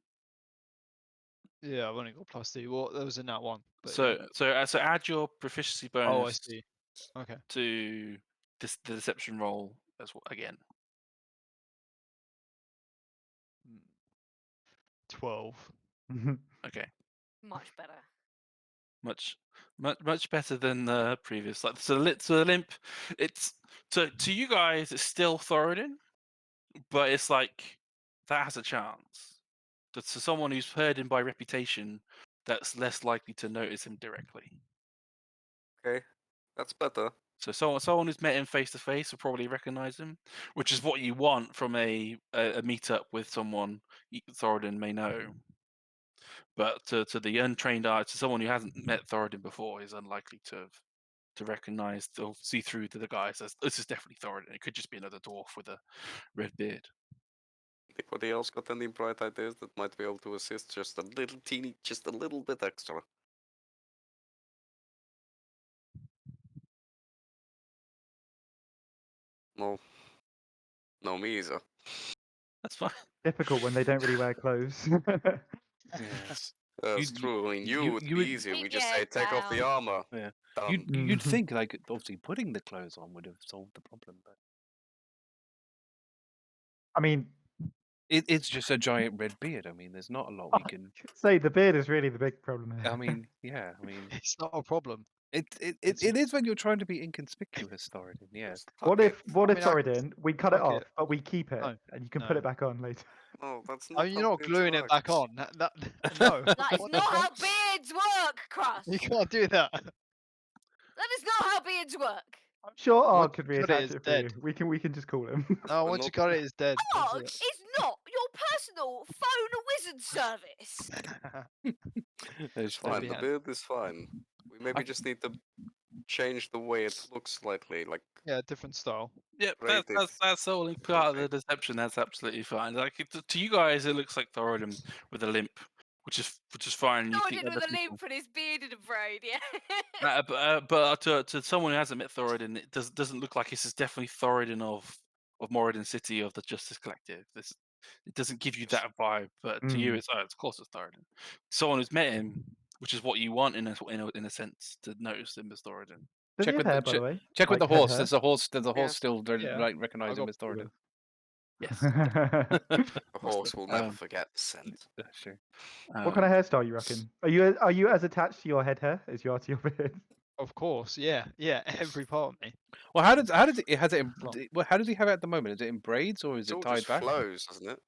Yeah, I've only got +2. Well, there was in that one. But So yeah. so add your proficiency Oh, I bonus see. Okay. to the deception roll as well again. 12. Okay. Much better. Much better than the previous. Like so the limp, it's to you guys it's still Thoradin, but it's like that has a chance. But to someone who's heard him by reputation, that's less likely to notice him directly. Okay, that's better. So someone who's met him face to face will probably recognize him, which is what you want from a meetup with someone Thoradin may know. But to the untrained eye, to someone who hasn't met Thoradin before, is unlikely to recognize or see through to the guy. So this is definitely Thoradin. It could just be another dwarf with a red beard. Anybody else got any bright ideas that might be able to assist just a little bit extra? No. No, me either. That's fine. Difficult when they don't really wear clothes. Yes. That's You- true. I mean, you would you be would- easier. We Keep just your say, head take off the down. armor. Yeah. Done. You'd think like obviously putting the clothes on would have solved the problem, but I mean, it's just a giant red beard. I mean, there's not a lot we can. say the beard is really the big problem here. I mean, yeah. I mean, It's not a problem. it It's- is when you're trying to be inconspicuous, Thoradin. Yes. What Okay, if I mean, I could- Thoradin, we cut it fuck off, it. but we keep it, No, and you can put no. it back on later. No, that's not. I mean, you're how not beards gluing it back work. on. That no. That is What the not how fuck? beards work, Krusk. You can't do that. That is not how beards work. I'm sure Arg Once could you cut it, reattach it's it for dead. you. We can just call him. No, But once you not- cut it, it's dead. That's Arg it. is not your personal phone wizard service. There's Don't Fine, be the hand- beard is fine. We maybe just need to change the way it looks slightly. Like, Yeah, different style. Yep, Right, that's all part of okay. the deception. That's absolutely fine. Like to you guys, it looks like Thoradin with a limp, which is fine. You think Thoradin other with a people- limp and his beard in a braid, yeah. but to someone who hasn't met Thoradin, it doesn't look like this is definitely Thoradin of Moradin City of the Justice Collective. It doesn't give you that vibe, but to you, it's close to Thoradin. Someone who's met him, which is what you want in a sense to notice him as Thoradin. Does Check he have with the- hair, by the way? Check with Like the head horse. hair? There's a horse. There's a horse Yes. still Yeah, like recognize I him got as Thoradin. Yes. A horse will never Um, forget the scent. That's true. What kind of hairstyle you reckon? Are you as attached to your head hair as you are to your beard? Of course, yeah, every part of me. Well, how does it has it? Long. Well, how does he have it at the moment? Is it in braids or is It it all tied just back? flows, doesn't it?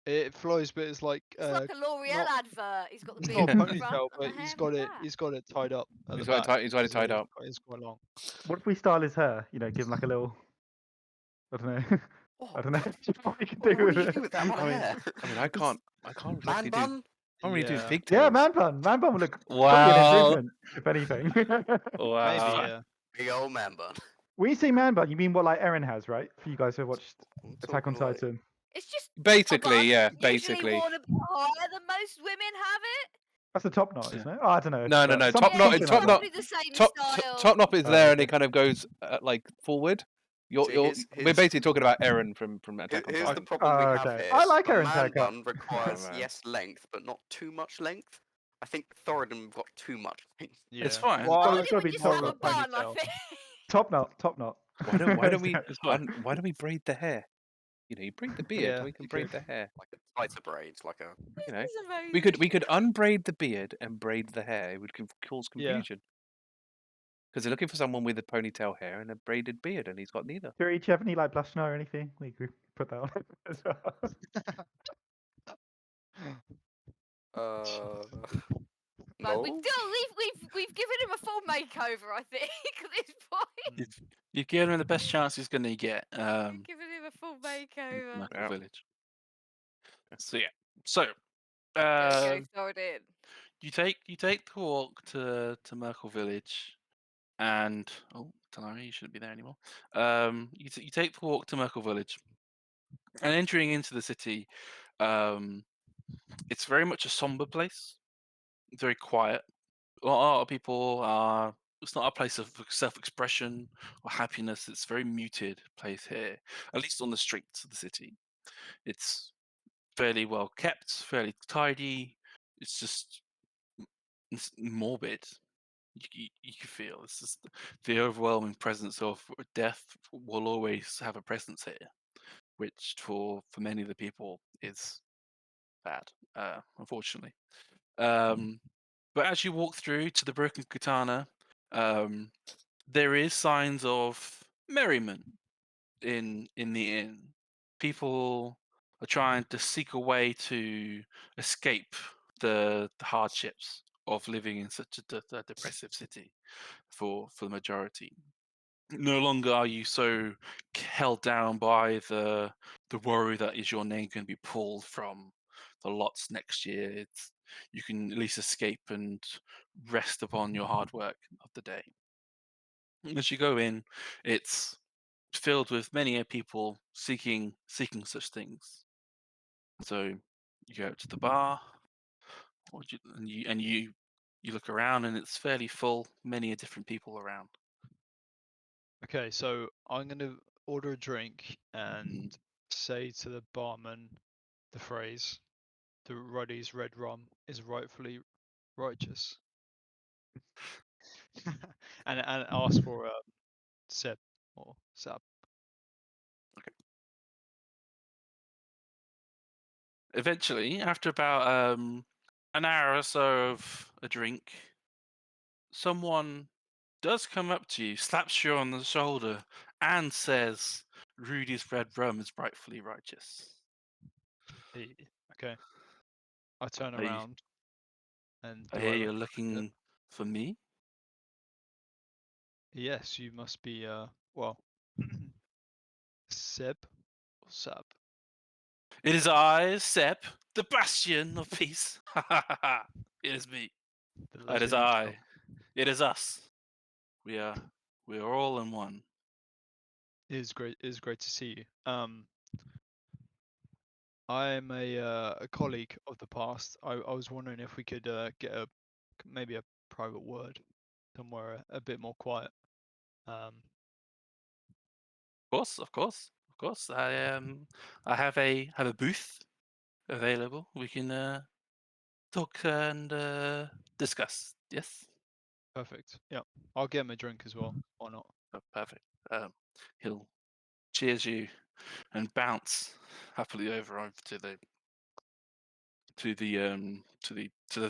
It flows, but it's like It's like a L'Oreal not- advert. He's got the it's beard not a in the front ponytail, and the but hair he's in the got it. back. He's got it tied up at He's the got it back. tied. He's got it tied up. It's quite long. What if we style his hair? You know, give him like a little. I don't know. I don't know what we can do What with do you it. do with that I mean, hair? I mean, I can't Man exactly do. bun? I can't really do Yeah. pigtails. Yeah, man bun. Man bun will look probably an wow. improvement, if anything. Wow. Maybe, yeah. Big old man bun. When you say man bun, you mean what like Eren has, right? For you guys who watched I'm Attack on talking like- Titan. It's just a Basically, bun, yeah, usually basically. worn a bit higher than most women have it. That's the top knot, Yeah. isn't it? Oh, I don't know. No, no, but no. some- Top knot. something It's Top like knot. probably the same Top style. top knot is Oh, there, and okay. it kind of goes like forward. See, We're basically talking about Eren from Attack on Here's Titan. the problem we have okay. here. I like a Eren's man haircut. bun requires man. yes length, but not too much length. I think Thoradin got too much length. Yeah. It's fine. Well, Well, it's it gotta would be just more have of a a bun, I ponytail. think. Top knot. Top knot. Why don't we It's fine. why don't we braid the hair? You know, you braid the beard, Yeah, we can you braid could. the hair. Like a tighter braids, like a. You know, This is we amazing. could unbraid the beard and braid the hair. It would cause Yeah. confusion. Because they're looking for someone with a ponytail hair and a braided beard, and he's got neither. Do you have any like blush or anything? We could put that on as well. Right, No. we've given him a full makeover, I think, at this point. You've given him the best chance he's going to get. We've given him a full makeover. Myrkul Yeah. Village. So yeah. So Go Thoradin. you take the walk to Myrkul Village, and Talari, you shouldn't be there anymore. You take the walk to Myrkul Village, and entering into the city, it's very much a somber place. Very quiet. A lot of people are. It's not a place of self-expression or happiness. It's a very muted place here, at least on the streets of the city. It's fairly well kept, fairly tidy. It's just it's morbid. You can feel it's just the overwhelming presence of death will always have a presence here, which for many of the people is bad, unfortunately. But as you walk through to the Broken Katana, there is signs of merriment in the inn. People are trying to seek a way to escape the hardships of living in such a depressive city for the majority. No longer are you so held down by the worry that is your name going to be pulled from the lots next year. You can at least escape and rest upon your hard work of the day. As you go in, it's filled with many people seeking such things. So you go out to the bar, and you look around, and it's fairly full. Many different people around. Okay, so I'm gonna order a drink and say to the barman the phrase, "The Ruddy's red rum is rightfully righteous," and ask for a sip or sap. Eventually, after about an hour or so of a drink, someone does come up to you, slaps you on the shoulder, and says, "Rudy's red rum is rightfully righteous." Okay, I turn Are you- around and I do hear I you're look? looking for me. Yes, you must be. Well, sip or sap. It is I, Sep, the bastion of peace. It is me. The It is legend I. himself. It is us. We are all in one. It is great. It is great to see you. I am a colleague of the past. I was wondering if we could get maybe a private word somewhere a bit more quiet. Of course. I have a booth available. We can talk and discuss. Yes. Perfect. Yeah, I'll get him a drink as well. Why not? Perfect. He'll cheers you and bounce happily over to the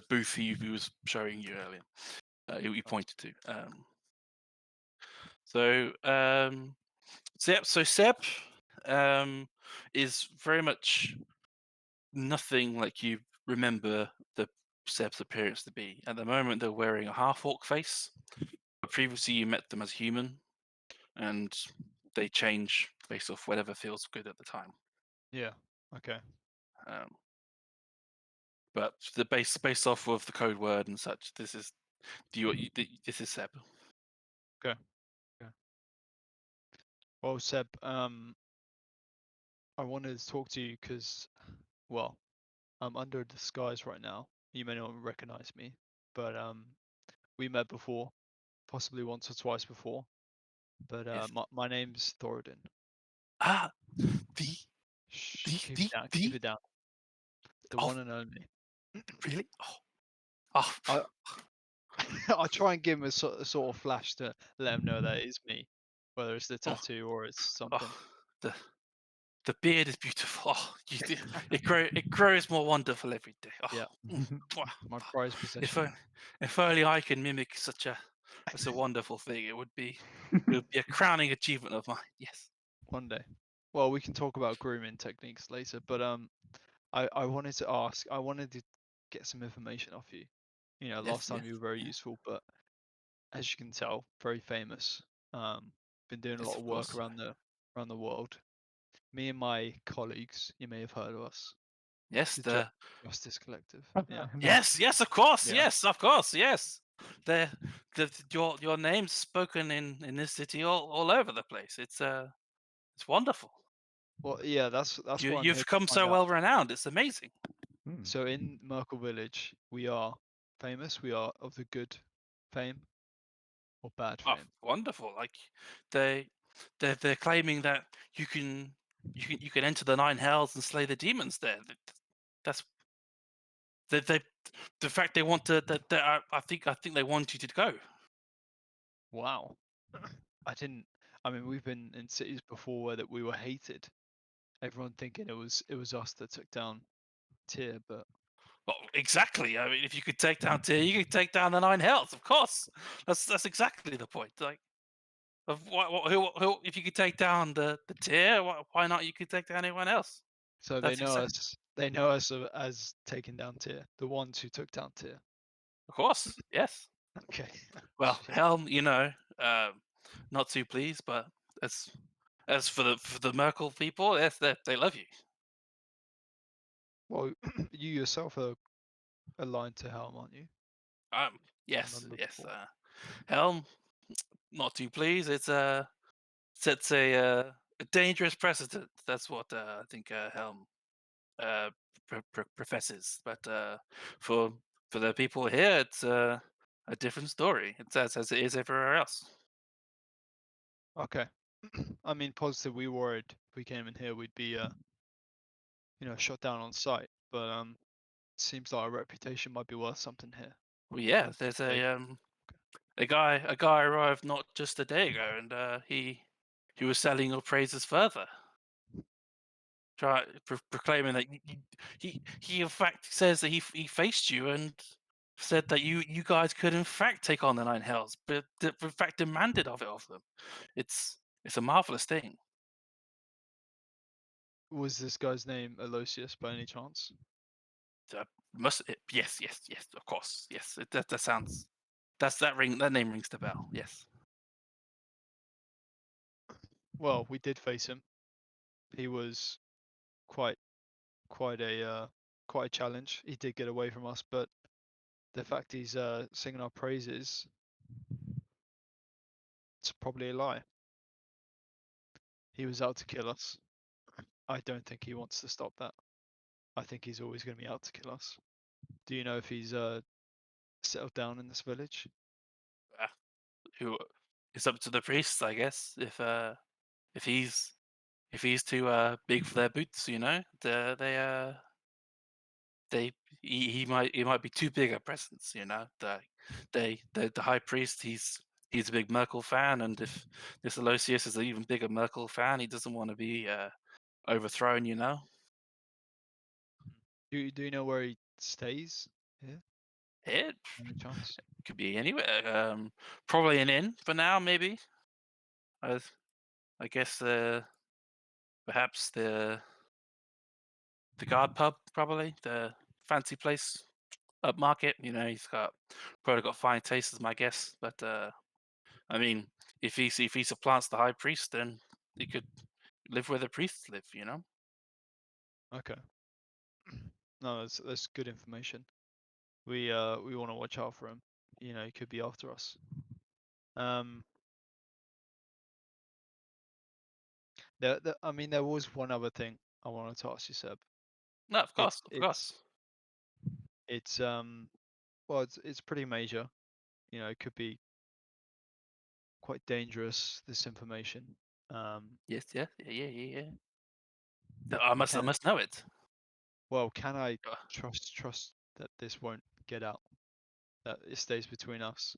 booth he was showing you earlier. He pointed to. So Seb is very much nothing like you remember the Seb's appearance to be. At the moment, they're wearing a half-orc face. But previously, you met them as human, and they change based off whatever feels good at the time. Yeah. Okay. But the based off of the code word and such, this is this is Seb. Well, Seb, I wanted to talk to you because, well, I'm under a disguise right now. You may not recognize me, but we met before, possibly once or twice before. But Yes. my name's Thoradin. Ah, the Shh, keep it down. Keep it down. The Oh. one and only. Really? Oh. I try and give him a sort of flash to let him know that it is me, whether it's the tattoo or it's something. The beard is beautiful. Oh, it grows more wonderful every day. Oh, Yeah. mwah. My prized possession. If only I can mimic such a wonderful thing, it would be a crowning achievement of mine. Yes. One day. Well, we can talk about grooming techniques later, but I wanted to ask. I wanted to get some information off you. You know, Yes, last time yes, you were very useful, but as you can tell, very famous. Been doing a yes, lot of of work course. around the world. Me and my colleagues, you may have heard of us, Yes, the Justice Collective. Yeah. yes, of course, Yeah. yes, of course, yes. Your name's spoken in this city all over the place. It's wonderful. Well, yeah, that's what I'm here You've to come find so out. well renowned. It's amazing. So in Myrkul Village, we are famous. We are of the good fame or bad Oh, fame. wonderful! Like they're claiming that you can enter the nine hells and slay the demons there. That's the fact they want to. That I think they want you to go. Wow. I didn't. I mean, we've been in cities before where that we were hated. Everyone thinking it was us that took down Tyr, but Well, exactly. I mean, if you could take down Tyr, you could take down the nine hells. Of course, that's exactly the point. Like, of who if you could take down the Tyr, why not? You could take down anyone else. so they know us. They know us as taking down Tyr, the ones who took down Tyr. Of course, yes. Okay. Well, Shit. Helm, not too pleased, but as for the Myrkul people, yes, they love you. Well, you yourself are aligned to Helm, aren't you? Yes, remember yes. before. Helm, not too pleased. It sets a dangerous precedent. That's what I think Helm professes. But for the people here, it's a different story. It's as it is everywhere else. Okay. I mean, positive. We worried if we came in here, we'd be, shot down on sight. But seems like our reputation might be worth something here. Well, yeah, there's Take- a guy arrived not just a day ago, and he was selling your praises further, proclaiming that he in fact says that he faced you and said that you guys could in fact take on the nine hells, but in fact demanded of them. It's a marvelous thing. Was this guy's name Aloysius by any chance? Yes, of course, yes. That sounds that name rings the bell. Yes. Well, we did face him. He was quite a challenge. He did get away from us, but the fact he's singing our praises, it's probably a lie. He was out to kill us. I don't think he wants to stop that. I think he's always going to be out to kill us. Do you know if he's settled down in this village? Who it's up to the priests, I guess. If he's too big for their boots, he might be too big a presence. The high priest, he's a big Myrkul fan, and if this Aloysius is an even bigger Myrkul fan, he doesn't want to be overthrown. You know. Do you know where he stays? Yeah, It any chance? could be anywhere. Probably an inn for now, maybe. I guess perhaps the guard pub, probably the fancy place upmarket. You know, he's probably got fine taste, is my guess. But I mean, if he supplants the high priest, then he could live where the priests live. You know. Okay. No, that's good information. We want to watch out for him. You know, he could be after us. I mean, there was one other thing I wanted to ask you, Seb. No, of course, It's of course. it's well, it's pretty major. You know, it could be quite dangerous. This information. Yes, yeah. I must Can know it. well, can I Uh, trust that this won't get out? That it stays between us.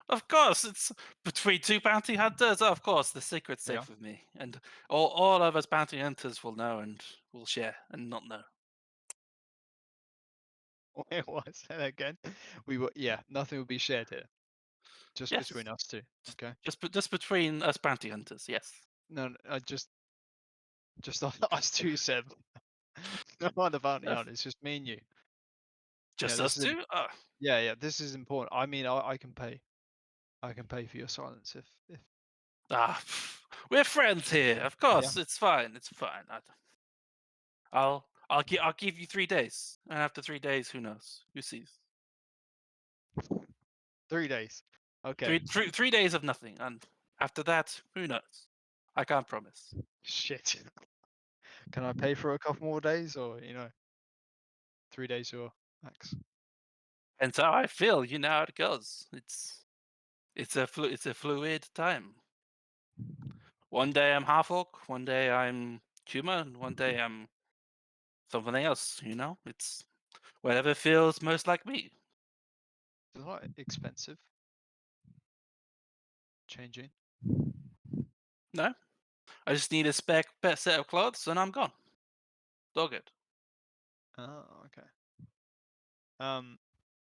Of course, it's between two bounty hunters. Of course, the secret's Yeah. safe with me, and all of us bounty hunters will know and will share and not know. Wait, what? Say that again. Yeah, nothing will be shared here. Just Yes, between us two. Okay. just between us bounty hunters. Yes. No, just us two, Seb. No other bounty Yes. hunters. Just me and you. Just This us is two. yeah. This is important. I mean, I can pay. I can pay for your silence if We're friends here. Of course, it's fine. It's fine. I'll give you 3 days, and after 3 days, who knows? Who sees? 3 days. Okay. 3 days of nothing, and after that, who knows? I can't promise. Shit. Can I pay for a couple more days, or 3 days or max? And so I feel, you know how it goes. It's a fluid time. One day I'm half-orc, one day I'm human, one day I'm something else. You know, it's whatever feels most like me. It's not expensive. Changing. No, I just need a spare set of clothes, and I'm gone. It's all good. Oh, okay.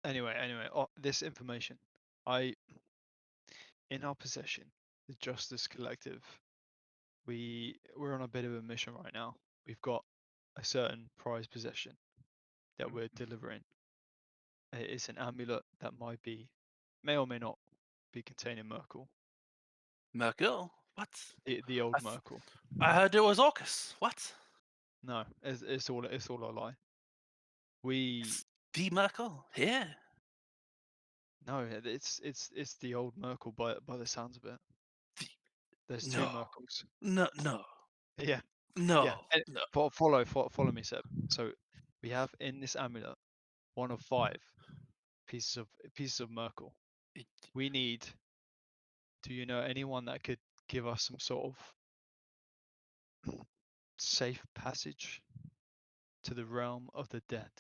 Anyway, this information, in our possession, the Justice Collective, we're on a bit of a mission right now. We've got a certain prized possession that we're delivering. It's an amulet that may or may not be containing Myrkul, Myrkul? What? the old Myrkul. I heard it was Orcus. What? No, it's all a lie. We It's the Myrkul? Here? no, it's the old Myrkul by the sounds of it. The, There's two no. Myrkuls. No. Yeah. No. Yeah. No. Follow me, Seb. So we have in this amulet one of 5 pieces of Myrkul. It, We need. Do you know anyone that could give us some sort of safe passage to the realm of the dead?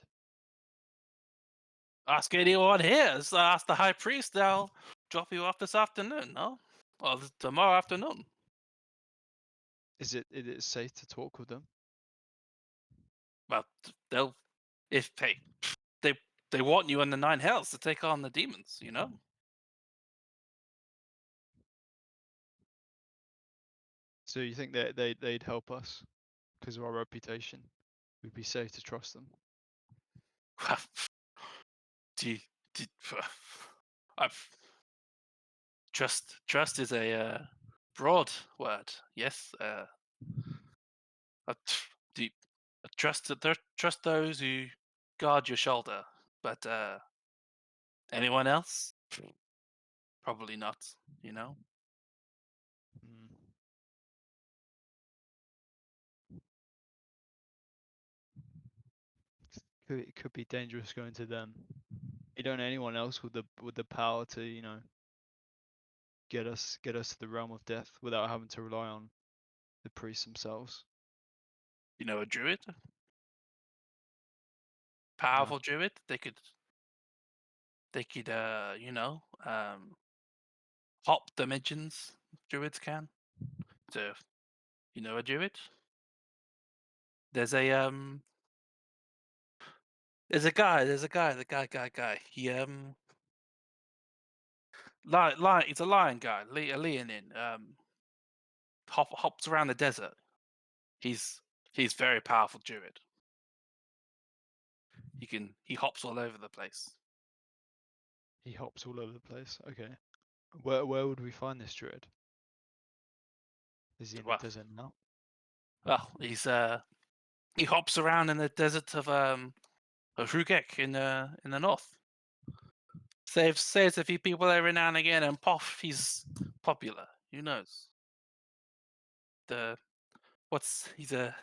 ask anyone here. Ask the high priest. They'll drop you off this afternoon, no? Or tomorrow afternoon. Is it safe to talk with them? Well, they'll if they want you in the 9 hells to take on the demons, you know? So you think that they'd help us because of our reputation? We'd be safe to trust them. do you, do, I've, trust is a broad word. Yes. Do you, trust those who guard your shoulder, but anyone else? Probably not. You know. Mm. It could be dangerous going to them. You don't know anyone else with the power to get us to the realm of death without having to rely on the priests themselves. You know a druid, No. powerful druid. They could hop dimensions. Druids can. So you know a druid. There's a There's a guy. The guy. He He's a lion guy. A leonin. Hops around the desert. He's very powerful druid. He hops all over the place. He hops all over the place. Okay. Where would we find this druid? Is he in the Well, desert now? well, he hops around in the desert of Rugek in the north. Saves a few people every now and again, and poff, he's popular. Who knows? He's a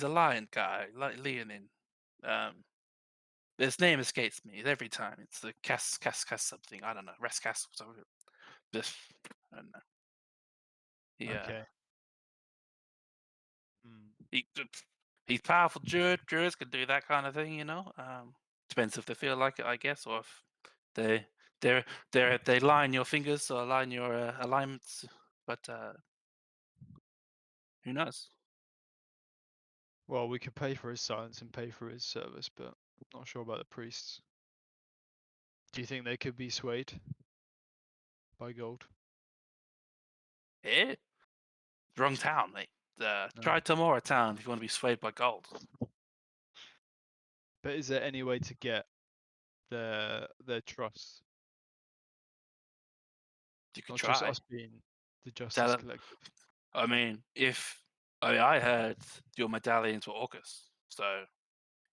lion guy, like Leonin. His name escapes me every time. It's the Cass something. I don't know. Rescas. I don't know. He Okay. Hmm. he's powerful druid. Druids can do that kind of thing, you know. Depends if they feel like it, I guess, or if they line your fingers or line your alignments. But who knows? Well, we could pay for his silence and pay for his service, but not sure about the priests. Do you think they could be swayed by gold? Eh? Wrong town, mate. No. Try Tamora town if you want to be swayed by gold. But is there any way to get their trust? You could Not just try. us being the Tell Justice them. Collective. I mean, I heard your medallions were Orcus, so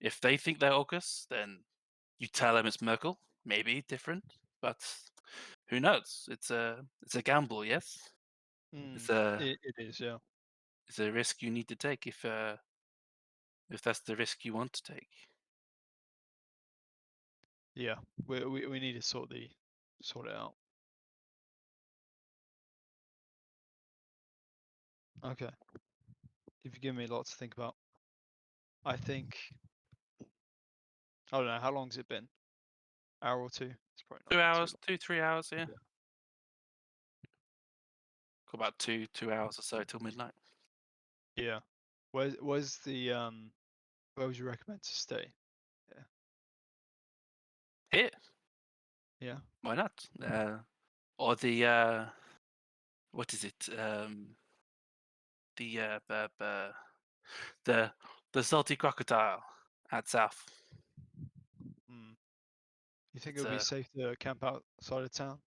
if they think they're Orcus, then you tell them it's Myrkul. Maybe different, but who knows? It's a gamble, yes. It's a It is, yeah. it's a risk you need to take if that's the risk you want to take. Yeah. We need to sort it out. Okay. You've given me a lot to think about. I think I don't know, how long's it been? Hour or two? It's probably not 2 been hours, too 3 hours, yeah. Yeah. Got about 2 hours or so till midnight. long. Yeah. Where's the where would you recommend to stay? Here, Yeah. why not? Or the what is it? The salty crocodile at south. You think It's it would be safe to camp outside of town?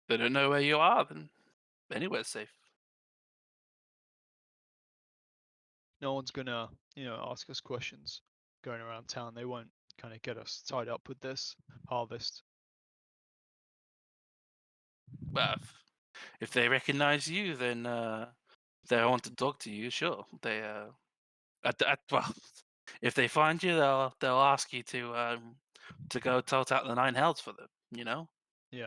they don't know where you are, then anywhere's safe. No one's gonna, ask us questions going around town. They won't kind of get us tied up with this harvest. Well, if they recognize you, then they want to talk to you. Sure, they well, if they find you, they'll ask you to go tote out the 9 hells for them. You know, Yeah.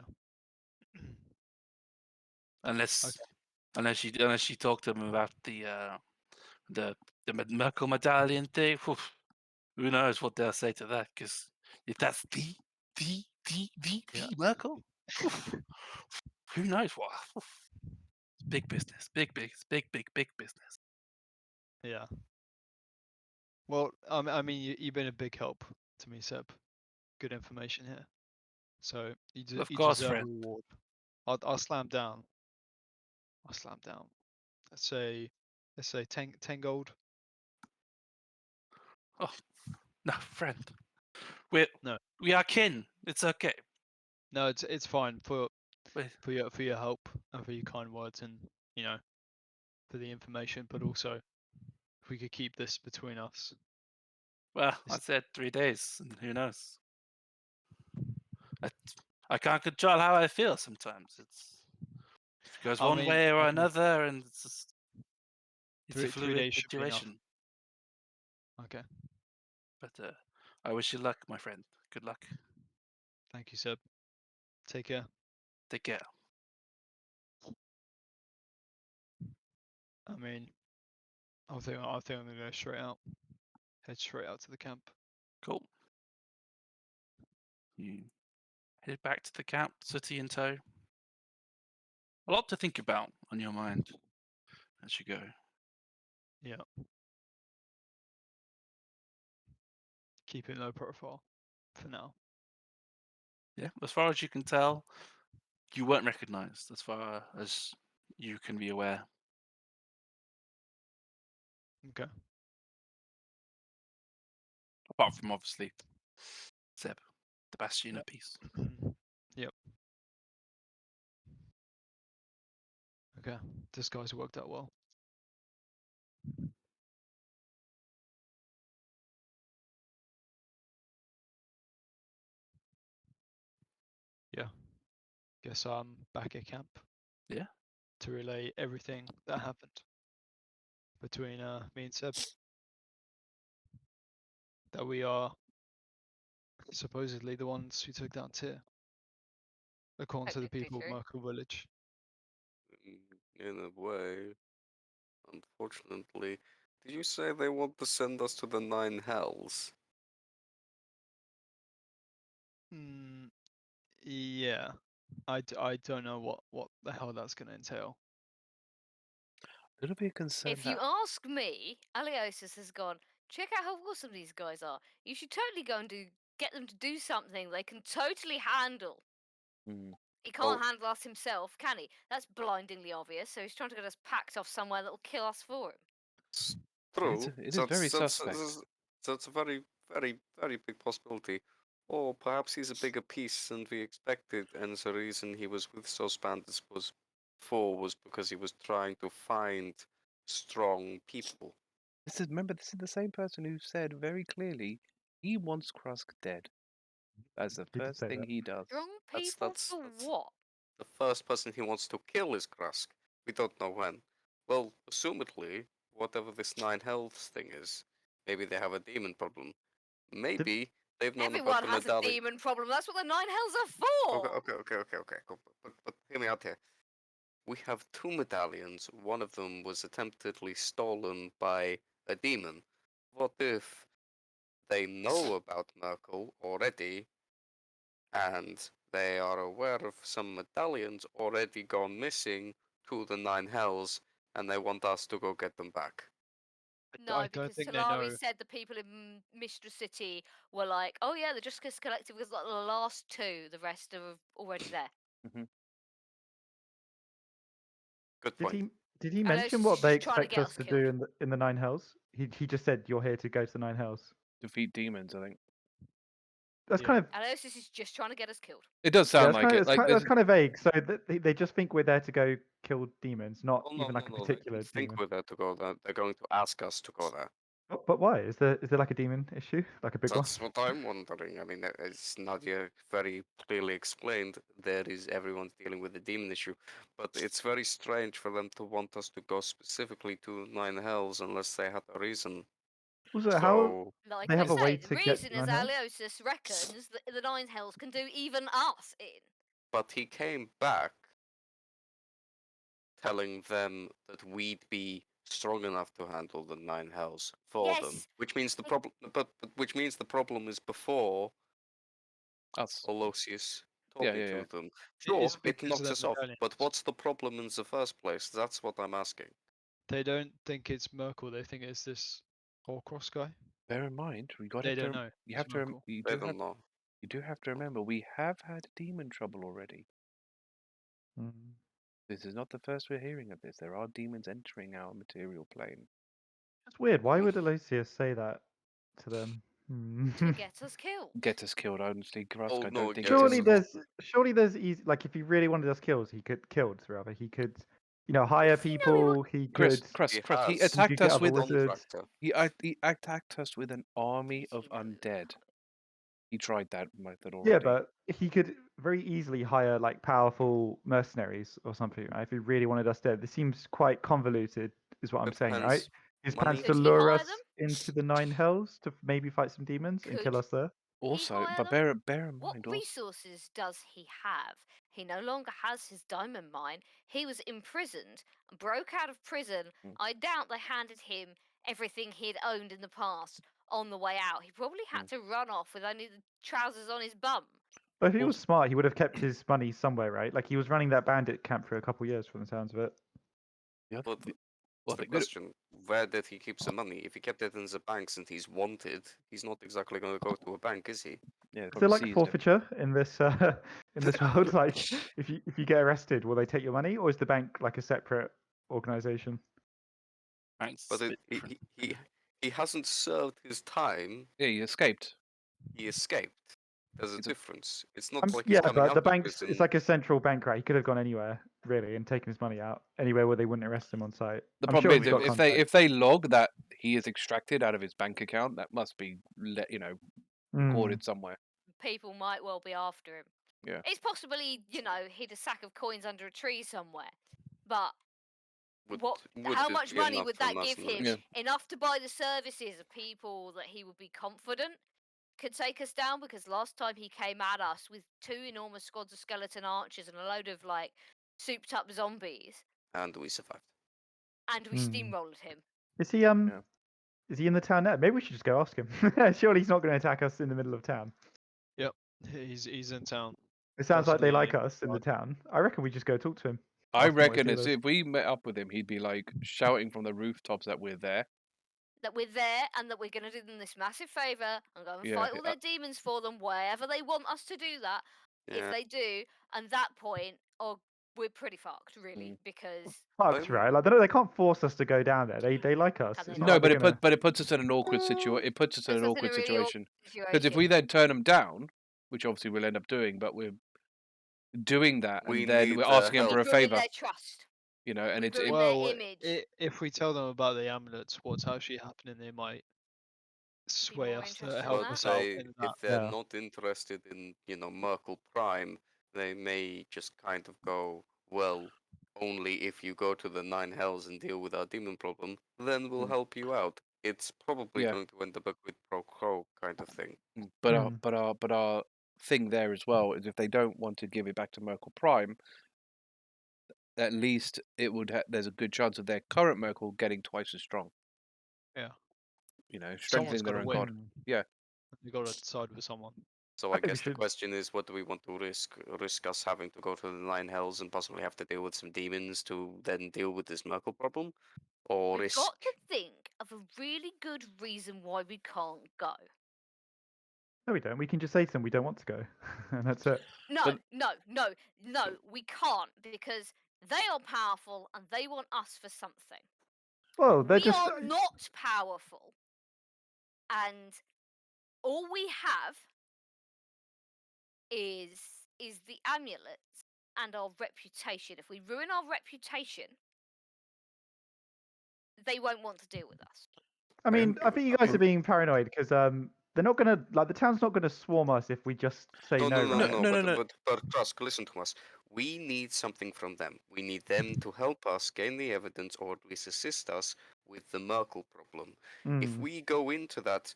unless Okay. unless you talk to them about the Myrkul medallion thing. Who knows what they'll say to that? Because if that's the Yeah. Myrkul, who knows what? Big business, big business. Yeah. Well, I mean, you've been a big help to me, Seb. Good information here. So Of you course, deserve a friend. reward. I'll slam down. I'll slam down. Let's say 10 gold. Oh no, friend. No. We are kin. It's okay. No, it's fine for Wait, your help and for your kind words and for the information, but also if we could keep this between us. well, I It's- said 3 days, and who knows? I can't control how I feel sometimes. It goes I one mean, way or maybe another, and it's a three fluid days should be enough. situation. Okay. But I wish you luck, my friend. Good luck. Thank you, Seb. Take care. Take care. I mean, I think I'm gonna go straight out. Head straight out to the camp. Cool. You head back to the camp, city in tow. A lot to think about on your mind as you go. Yeah. keep it low profile for now. Yeah, as far as you can tell, you weren't recognised, as far as you can be aware. Okay. Apart from obviously Zeb, the Bastion Yep. piece. Yep. Okay. Disguise worked out well. Yeah. Guess I'm back at camp. Yeah. To relay everything that happened between me and Seb. That we are supposedly the ones who took down Tyr, according to the Technically people of true. Myrkul Village. In a way, unfortunately. Did you say they want to send us to the Nine Hells? Yeah. I don't know what the hell that's going to entail. A little bit concerned If you that ask me, Aliosis has gone, check out how awesome these guys are. You should totally go and get them to do something they can totally handle. Mm. He can't Well- handle us himself, can he? That's blindingly obvious, so he's trying to get us packed off somewhere that'll kill us for him. It's true. It is very suspect. That's a very, very, very big possibility. Or perhaps he's a bigger piece than we expected, and the reason he was with those bandits was because he was trying to find strong people. Remember, this is the same person who said very clearly he wants Krusk dead. That's the He did first say thing that. he does. Strong That's- people that's- for that's- what? The first person he wants to kill is Krusk. We don't know when. Well, assumedly, whatever this Nine Hells thing is, maybe they have a demon problem. Maybe they've known about Everyone the has a medallion. demon problem. That's what the Nine Hells are for. Okay. But hear me out here. We have two medallions. One of them was attemptedly stolen by a demon. What if they know about Myrkul already, and they are aware of some medallions already gone missing to the Nine Hells, and they want us to go get them back? No, I don't because think they Talari know. said the people in Mistress City were like, oh yeah, the Justice Collective was like the last two. The rest are already there. Good Did point. he I know mention she's what they just trying to expect get us us to killed. do in the Nine Hells? He just said you're here to go to the Nine Hells. Defeat demons, I think. That's Yeah. kind of Aloysius is just trying to get us killed. It does sound like it. Like that's kind of vague. So they just think we're there to go kill demons, not Oh, even like a They particular don't think demon. we're there to go there. They're going to ask us to go there. But why? Is there like a demon issue, like a big one? That's what I'm wondering. I mean, as Nadia very clearly explained, everyone's dealing with the demon issue, but it's very strange for them to want us to go specifically to Nine Hells unless they have a reason. Also, how So, Like they I have a way say, the to get reason to is Nine Hells? Aloysius reckons that the Nine Hells can do even us in. but he came back telling them that we'd be strong enough to handle the Nine Hells for them, Yes. which means the problem, but which means the problem is before us. Aloysius Yeah, talking yeah, to yeah. them. It Sure, is it because of knocks their us off, but medallions. what's the problem in the first place? That's what I'm asking. They don't think it's Myrkul. They think it's this Horcrux guy. Bear in mind, They don't know. you it's have to Myrkul. They don't know. you do have to remember we have had demon trouble already. Mm. This is not the first we're hearing of this. There are demons entering our material plane. That's weird. Why would Aloysius say that to them? To get us killed. Get us killed, honestly, Krusk. Oh, I no, don't think yeah, surely it's- there's easy, like if he really wanted us killed, he could he could hire Does he know we people. He could Krusk. He has. attacked get us other with wizards. he attacked us with an army Does of he know we undead. He tried that method Yeah, already. but he could very easily hire like powerful mercenaries or something, right? If he really wanted us dead. This seems quite convoluted, is what I'm saying, right? Depends. His Money- plans to Could he lure hire us them? into the Nine Hells to maybe fight some demons and kill Could us there. Also, hire but them? bear in What mind also. resources does he have? He no longer has his diamond mine. He was imprisoned, broke out of prison. Mm. I doubt they handed him everything he'd owned in the past on the way out. He probably had to run off with only the trousers on his bum. But if he was Also- smart, he would have kept his money somewhere, right? Like he was running that bandit camp for a couple years, from the sounds of it. The other, But Well, the they could. question. Where did he keep the money? If he kept it in the banks and he's wanted, he's not exactly going to go to a bank, is he? Yeah, Is there probably like seized it. forfeiture in this in this world? Like, if you get arrested, will they take your money, or is the bank like a separate organization? Thanks. But he hasn't served his time. Yeah, he escaped. He escaped. There's a It's a- difference. It's not like he's Yeah, coming but out the of bank's prison. it's like a central bank, right? He could have gone anywhere really and taken his money out anywhere where they wouldn't arrest him on site. The I'm problem sure is he's got if contacts. they log that he is extracted out of his bank account, that must be recorded somewhere. People might well be after him. Yeah. It's possible he, hid a sack of coins under a tree somewhere. But how it much be money enough would for that give him? mercenaries? Yeah. Enough to buy the services of people that he would be confident could take us down? Because last time he came at us with 2 enormous squads of skeleton archers and a load of souped up zombies, And we survived. and we steamrolled him. Is he Is he in the town now? Maybe we should just go ask him. Surely he's not going to attack us in the middle of town. Yep, he's in town. It sounds like they Possibly like us in the town. I reckon we just go talk to him. I Ask him what his reckon deal is. if we met up with him, he'd be like shouting from the rooftops that we're there. That we're there and that we're going to do them this massive favour and go and Yeah, fight all their demons for them wherever they want us to do that. If Yeah. they do, and that point, we're pretty fucked, really, because Fucked, right? Like they can't force us to go down there. They like us. Can they It's not? not No, like but they're it puts us in an awkward situation. It puts us in puts an us in a awkward really awkward situation because if we situation. then turn them down, which obviously we'll end up doing, but we're doing that We and then need we're their asking them for help. a We ruin favor, their trust. and We it's ruin Well, their image. if we tell them about the amulets, what's actually happening, they might sway more us to interested in help that. us out They, in if that. they're Yeah. not interested in, Myrkul Prime, they may just kind of go, well, only if you go to the 9 Hells and deal with our demon problem, then we'll help you out. It's probably Yeah. going to end up a quid pro quo kind of thing. But our thing there as well is if they don't want to give it back to Myrkul Prime, at least it would. There's a good chance of their current Myrkul getting twice as strong. Yeah. Strengthening Someone's their gotta own win. god. Yeah. You got to side with someone. So I I think we guess the should- question is, what do we want to risk? Risk us having to go to the 9 Hells and possibly have to deal with some demons to then deal with this Myrkul problem? Or We've risk... got to think of a really good reason why we can't go. No, we don't. We can just say to them we don't want to go, and that's it. No, But- no, we can't because they are powerful and they want us for something. Well, they're We just. are not powerful, and all we have is the amulets and our reputation. If we ruin our reputation, they won't want to deal with us. I mean, I think you guys are being paranoid because they're not gonna the town's not gonna swarm us if we just say no. Right? No. But Krusk, listen to us. We need something from them. We need them to help us gain the evidence or at least assist us with the Myrkul problem. If we go into that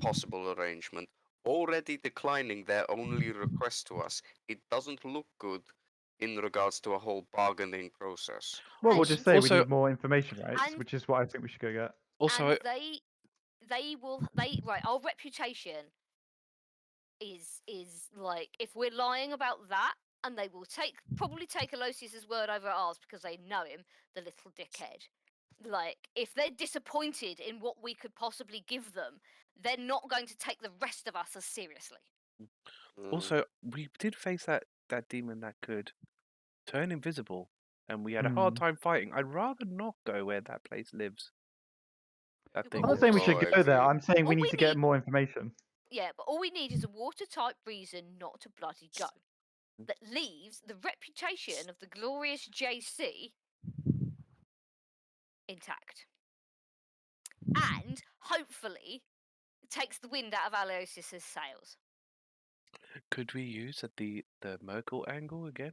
possible arrangement already declining their only request to us, it doesn't look good in regards to a whole bargaining process. Well, we'll And just say also- we need more information, right? and- Which is what I think we should go get. Also, and our reputation is like, if we're lying about that, and they will probably take Aloysius's word over ours because they know him, the little dickhead. Like, if they're disappointed in what we could possibly give them, they're not going to take the rest of us as seriously. Also, we did face that demon that could turn invisible, and we had a hard time fighting. I'd rather not go where that place lives. That But thing. I'm not saying we should I go there. agree. I'm saying we All need we to get need- more information. Yeah, but all we need is a watertight reason not to bloody go. That leaves the reputation of the glorious JC intact. And hopefully takes the wind out of Aloysius's sails. Could we use the Myrkul angle again?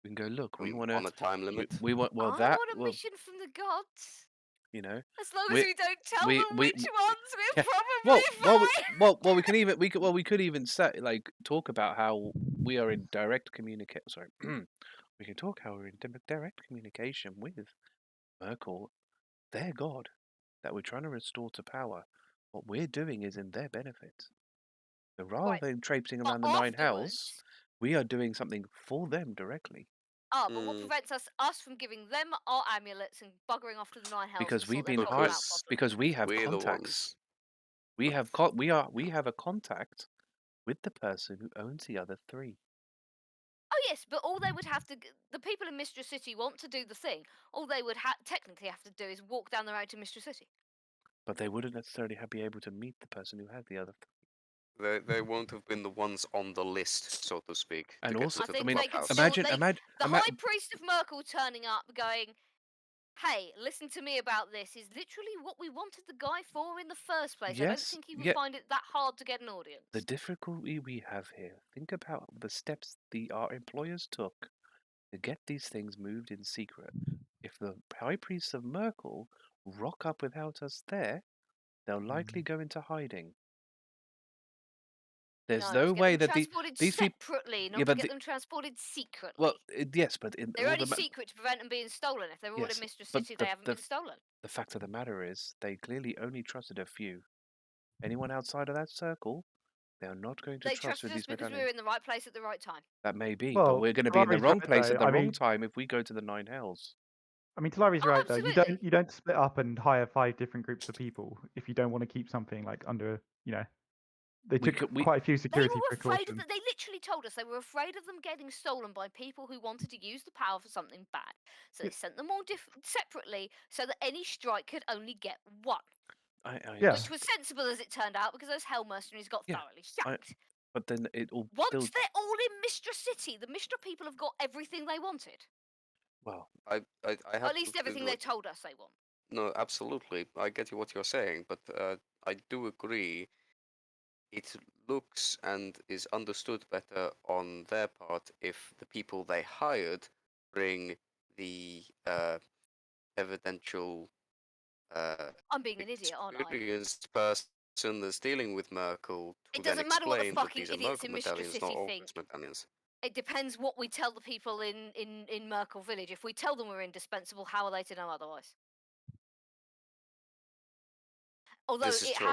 We can go, look, we On want a time limit. we want I want a mission from the gods. As long as we- we don't tell we- them we- which ones, we're yeah, probably fine. we can even we could even say talk about how we are in direct communication. Sorry, we can talk how we're in direct communication with Myrkul, their god, that we're trying to restore to power. What we're doing is in their benefit. So rather Right, than traipsing but around the 9 hells, afterwards- we are doing something for them directly. but what prevents us from giving them our amulets and buggering off to the Nine Hells Because to we've sort their been problem hired. out properly? Because we have We're the contacts. ones. We have a contact with the person who owns the other 3. Oh yes, but all they would have to, the people in Mistress City want to do the thing. All they would technically have to do is walk down the road to Mistress City. But they wouldn't necessarily be able to meet the person who had the other 3. They won't have been the ones on the list, so to speak. And to get also, I to think the they could clubhouse. still. imagine, The High Priest of Myrkul turning up, going, "Hey, listen to me about this," is literally what we wanted the guy for in the first place. I don't Yes, think he would yeah. find it that hard to get an audience. The difficulty we have here. Think about the steps our employers took to get these things moved in secret. If the High Priests of Myrkul rock up without us there, they'll likely go into hiding. There's no to get way them that transported these people. separately, not Yeah, to but get them transported secretly. Well, yes, but they're only secret to prevent them being stolen. If they're all Yes, in Mistress but City, they haven't been stolen. the fact of the matter is, they clearly only trusted a few. Anyone outside of that circle, they are not going to They trust trusted with us these because we medallions. were in the right place at the right time. That may be, Well, but we're going to be in the Talari's wrong right, place though. at the I wrong mean- time if we go to the Nine Hells. I mean, Talari's Oh, right though. absolutely. You don't split up and hire 5 different groups of people if you don't want to keep something like under. They We took could- we- quite a few They security were afraid of precautions. They literally told us they were afraid of them getting stolen by people who wanted to use the power for something bad. So they sent them all separately so that any strike could only get one. Yeah. Which was sensible as it turned out because those Hell mercenaries got Yeah, thoroughly sacked. But then it all Once still. they're all in Mistress City, the Mistra people have got everything they wanted. Well, I have Or at least to everything they told us they want. No, absolutely. I get you what you're saying, but I do agree. It looks and is understood better on their part if the people they hired bring the evidential I'm being an idiot, aren't I? experienced person that's dealing with Myrkul to It then doesn't matter what the explain that fucking these are idiots Myrkul in Mistress medallions, City not all think. medallions. It depends what we tell the people in Myrkul Village. If we tell them we're indispensable, how are they to know otherwise? Although This is it true.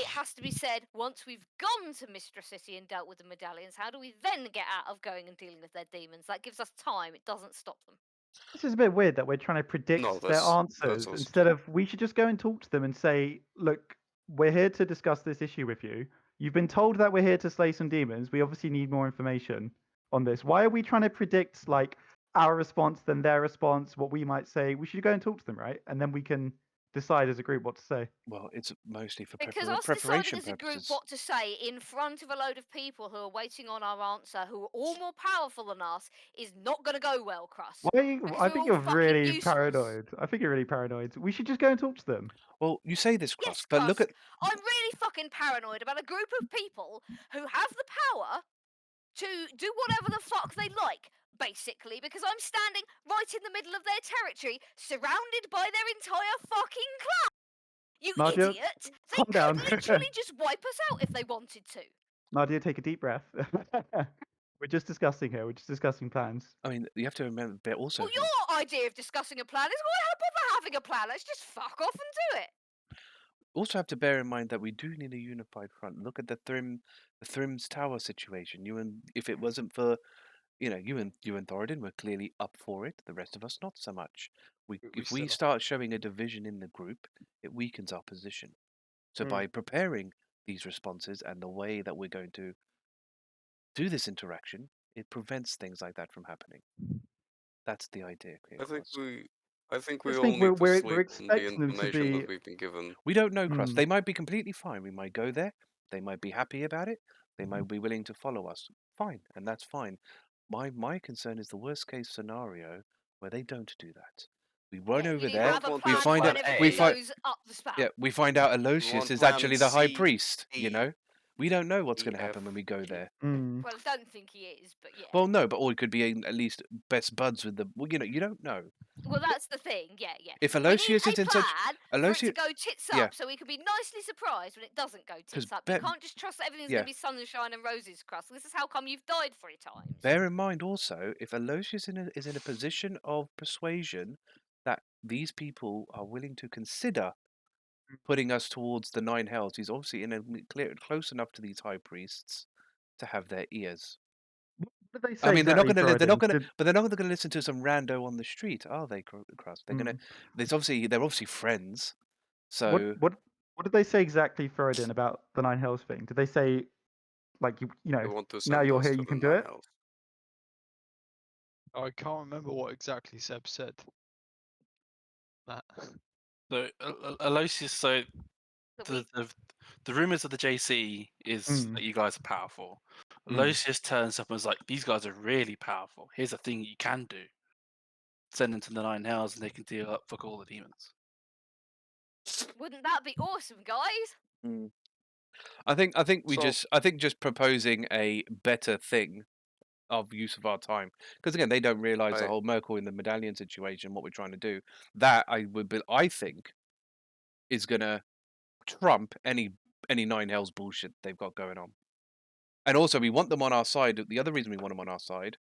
has to be said, once we've gone to Mistress City and dealt with the medallions, how do we then get out of going and dealing with their demons? That gives us time. It doesn't stop them. This is a bit weird that we're trying to predict No, their that's answers also instead of we should just go and talk to them and say, look, we're here to discuss this issue with you. You've been told that we're here to slay some demons. We obviously need more information on this. Why are we trying to predict like our response than their response, what we might say? We should go and talk to them, right? And then we can decide as a group what to say. well, it's mostly for Because us preparation deciding as a group purposes. what to say in front of a load of people who are waiting on our answer, who are all more powerful than us, is not going to go well, Krusk. Why are you, Because I we're think all you're fucking really useless. paranoid. I think you're really paranoid. We should just go and talk to them. Well, you say this, Krusk, Yes, but look Krusk, at. I'm really fucking paranoid about a group of people who have the power to do whatever the fuck they like, basically, because I'm standing right in the middle of their territory, surrounded by their entire fucking clan. You Nadia, idiot! They calm could down. literally just wipe us out if they wanted to. Nadia, take a deep breath. We're just discussing here. We're just discussing plans. I mean, you have to remember. But also, Well, your idea of discussing a plan is why bother having a plan? Let's just fuck off and do it. also have to bear in mind that we do need a unified front. Look at the Thrim's Tower situation. If it wasn't for, you and Thoradin were clearly up for it. The rest of us not so much. If we start showing a division in the group, it weakens our position. So by preparing these responses and the way that we're going to do this interaction, it prevents things like that from happening. That's the idea. I think we just all think need to we're sleep on the expecting them to information be- that we've been given. We don't know, Krusk. They might be completely fine. We might go there. They might be happy about it. They might be willing to follow us. Fine, and that's fine. My concern is the worst case scenario where they don't do that. We run over you there. have a We plan find for out- when we everything find- goes up the spout. Yeah, we find out Aloysius want is plan actually the High C, Priest. D, We don't know what's E, going to happen when we go F, G. there. Well, I don't think he is, but yeah. Well, no, but or it could be at least best buds with the. Well, you don't know. Well, that's the thing. Yeah. If We need Aloysius a is in plan such, for it Aloysius, to go tits yeah. up, so we can be nicely surprised when it doesn't go 'Cause tits up. bet- You can't just trust that everything's yeah. going to be sunshine and roses, Krusk. This is how come you've died 3 times. Bear in mind also, if Aloysius is in a position of persuasion that these people are willing to consider putting us towards the Nine Hells, he's obviously close enough to these high priests to have their ears. What did they say I mean, they're not exactly, going to. They're not Thoradin? going to. But they're not going to listen to some rando on the street, are they, Krusk? They're going to. They're obviously friends. So What did they say exactly, Thoradin, about the Nine Hells thing? Did they say like you They know want to now send you're us here to you the can do Nine it? Hells. I can't remember what exactly Seb said. That. So Aloysius, so That we the rumors of the JC is that you guys are powerful. Aloysius turns up and is like, these guys are really powerful. Here's a thing you can do. Send them to the Nine Hells and they can deal up fuck all the demons. wouldn't that be awesome, guys? I think we So- just. I think just proposing a better thing of use of our time, because again, they don't realize the I- whole Myrkul in the medallion situation, what we're trying to do. That I think is gonna trump any Nine Hells bullshit they've got going on. And also, we want them on our side. The other reason we want them on our side,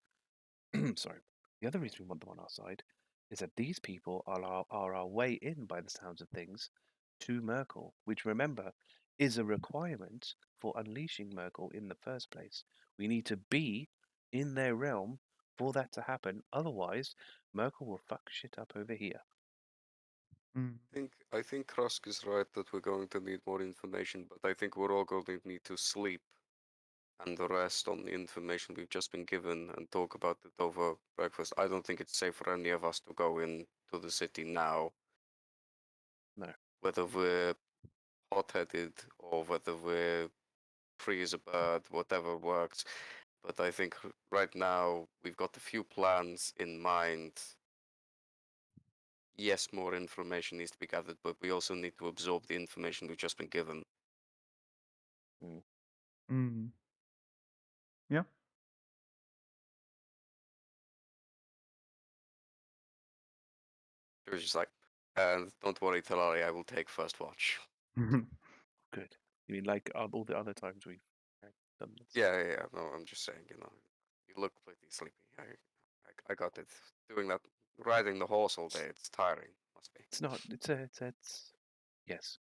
sorry, the other reason we want them on our side is that these people are our way in, by the sounds of things, to Myrkul, which remember is a requirement for unleashing Myrkul in the first place. We need to be in their realm for that to happen. Otherwise, Myrkul will fuck shit up over here. I think Krusk is right that we're going to need more information, but I think we're all going to need to sleep and rest on the information we've just been given and talk about it over breakfast. I don't think it's safe for any of us to go into the city now. No. Whether we're hot-headed or whether we're free as a bird, whatever works. But I think right now we've got a few plans in mind. Yes, more information needs to be gathered, but we also need to absorb the information we've just been given. Yeah. It was just like, and don't worry, Talari, I will take first watch. Good. You mean like all the other times we've done this? Yeah. No, I'm just saying, you look pretty sleepy. I got it. Doing that, riding the horse all day, it's tiring. Must be. It's not. It's yes.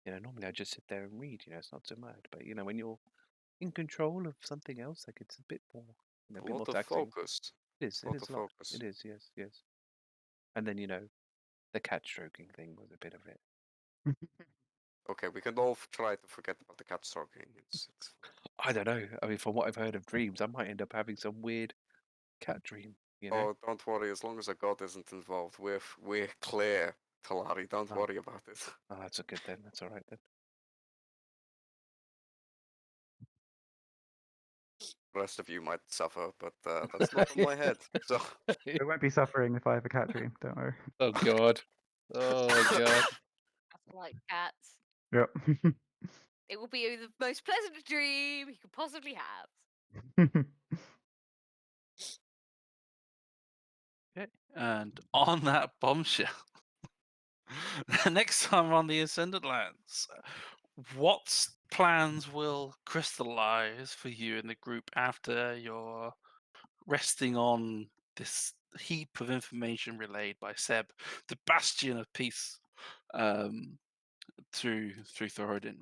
Normally I just sit there and read. It's not so mad. But when you're in control of something else, like it's a bit more, a A bit more lot of taxing. focus. It is. It Lot is of a lot. focus. It is. Yes. And then the cat stroking thing was a bit of it. Okay, we can all try to forget about the cat stroking. It's I don't know. I mean, from what I've heard of dreams, I might end up having some weird cat dream. Oh, don't worry. As long as a god isn't involved, we're clear, Talari. Don't Oh. worry about it. Oh, that's a good then. That's all right then. The rest of you might suffer, but that's not on my head. So I won't be suffering if I have a cat dream. Don't worry. Oh God. Oh God. Like cats. Yep. It will be the most pleasant dream you could possibly have. Okay. And on that bombshell, next time on the Ascendant Lands, what plans will crystallize for you and the group after you're resting on this heap of information relayed by Seb, the bastion of peace, through Thoradin?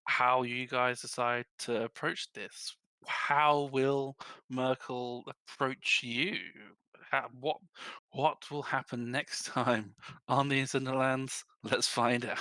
How you guys decide to approach this? How will Myrkul approach you? What will happen next time on the Ascendant Lands? Let's find out.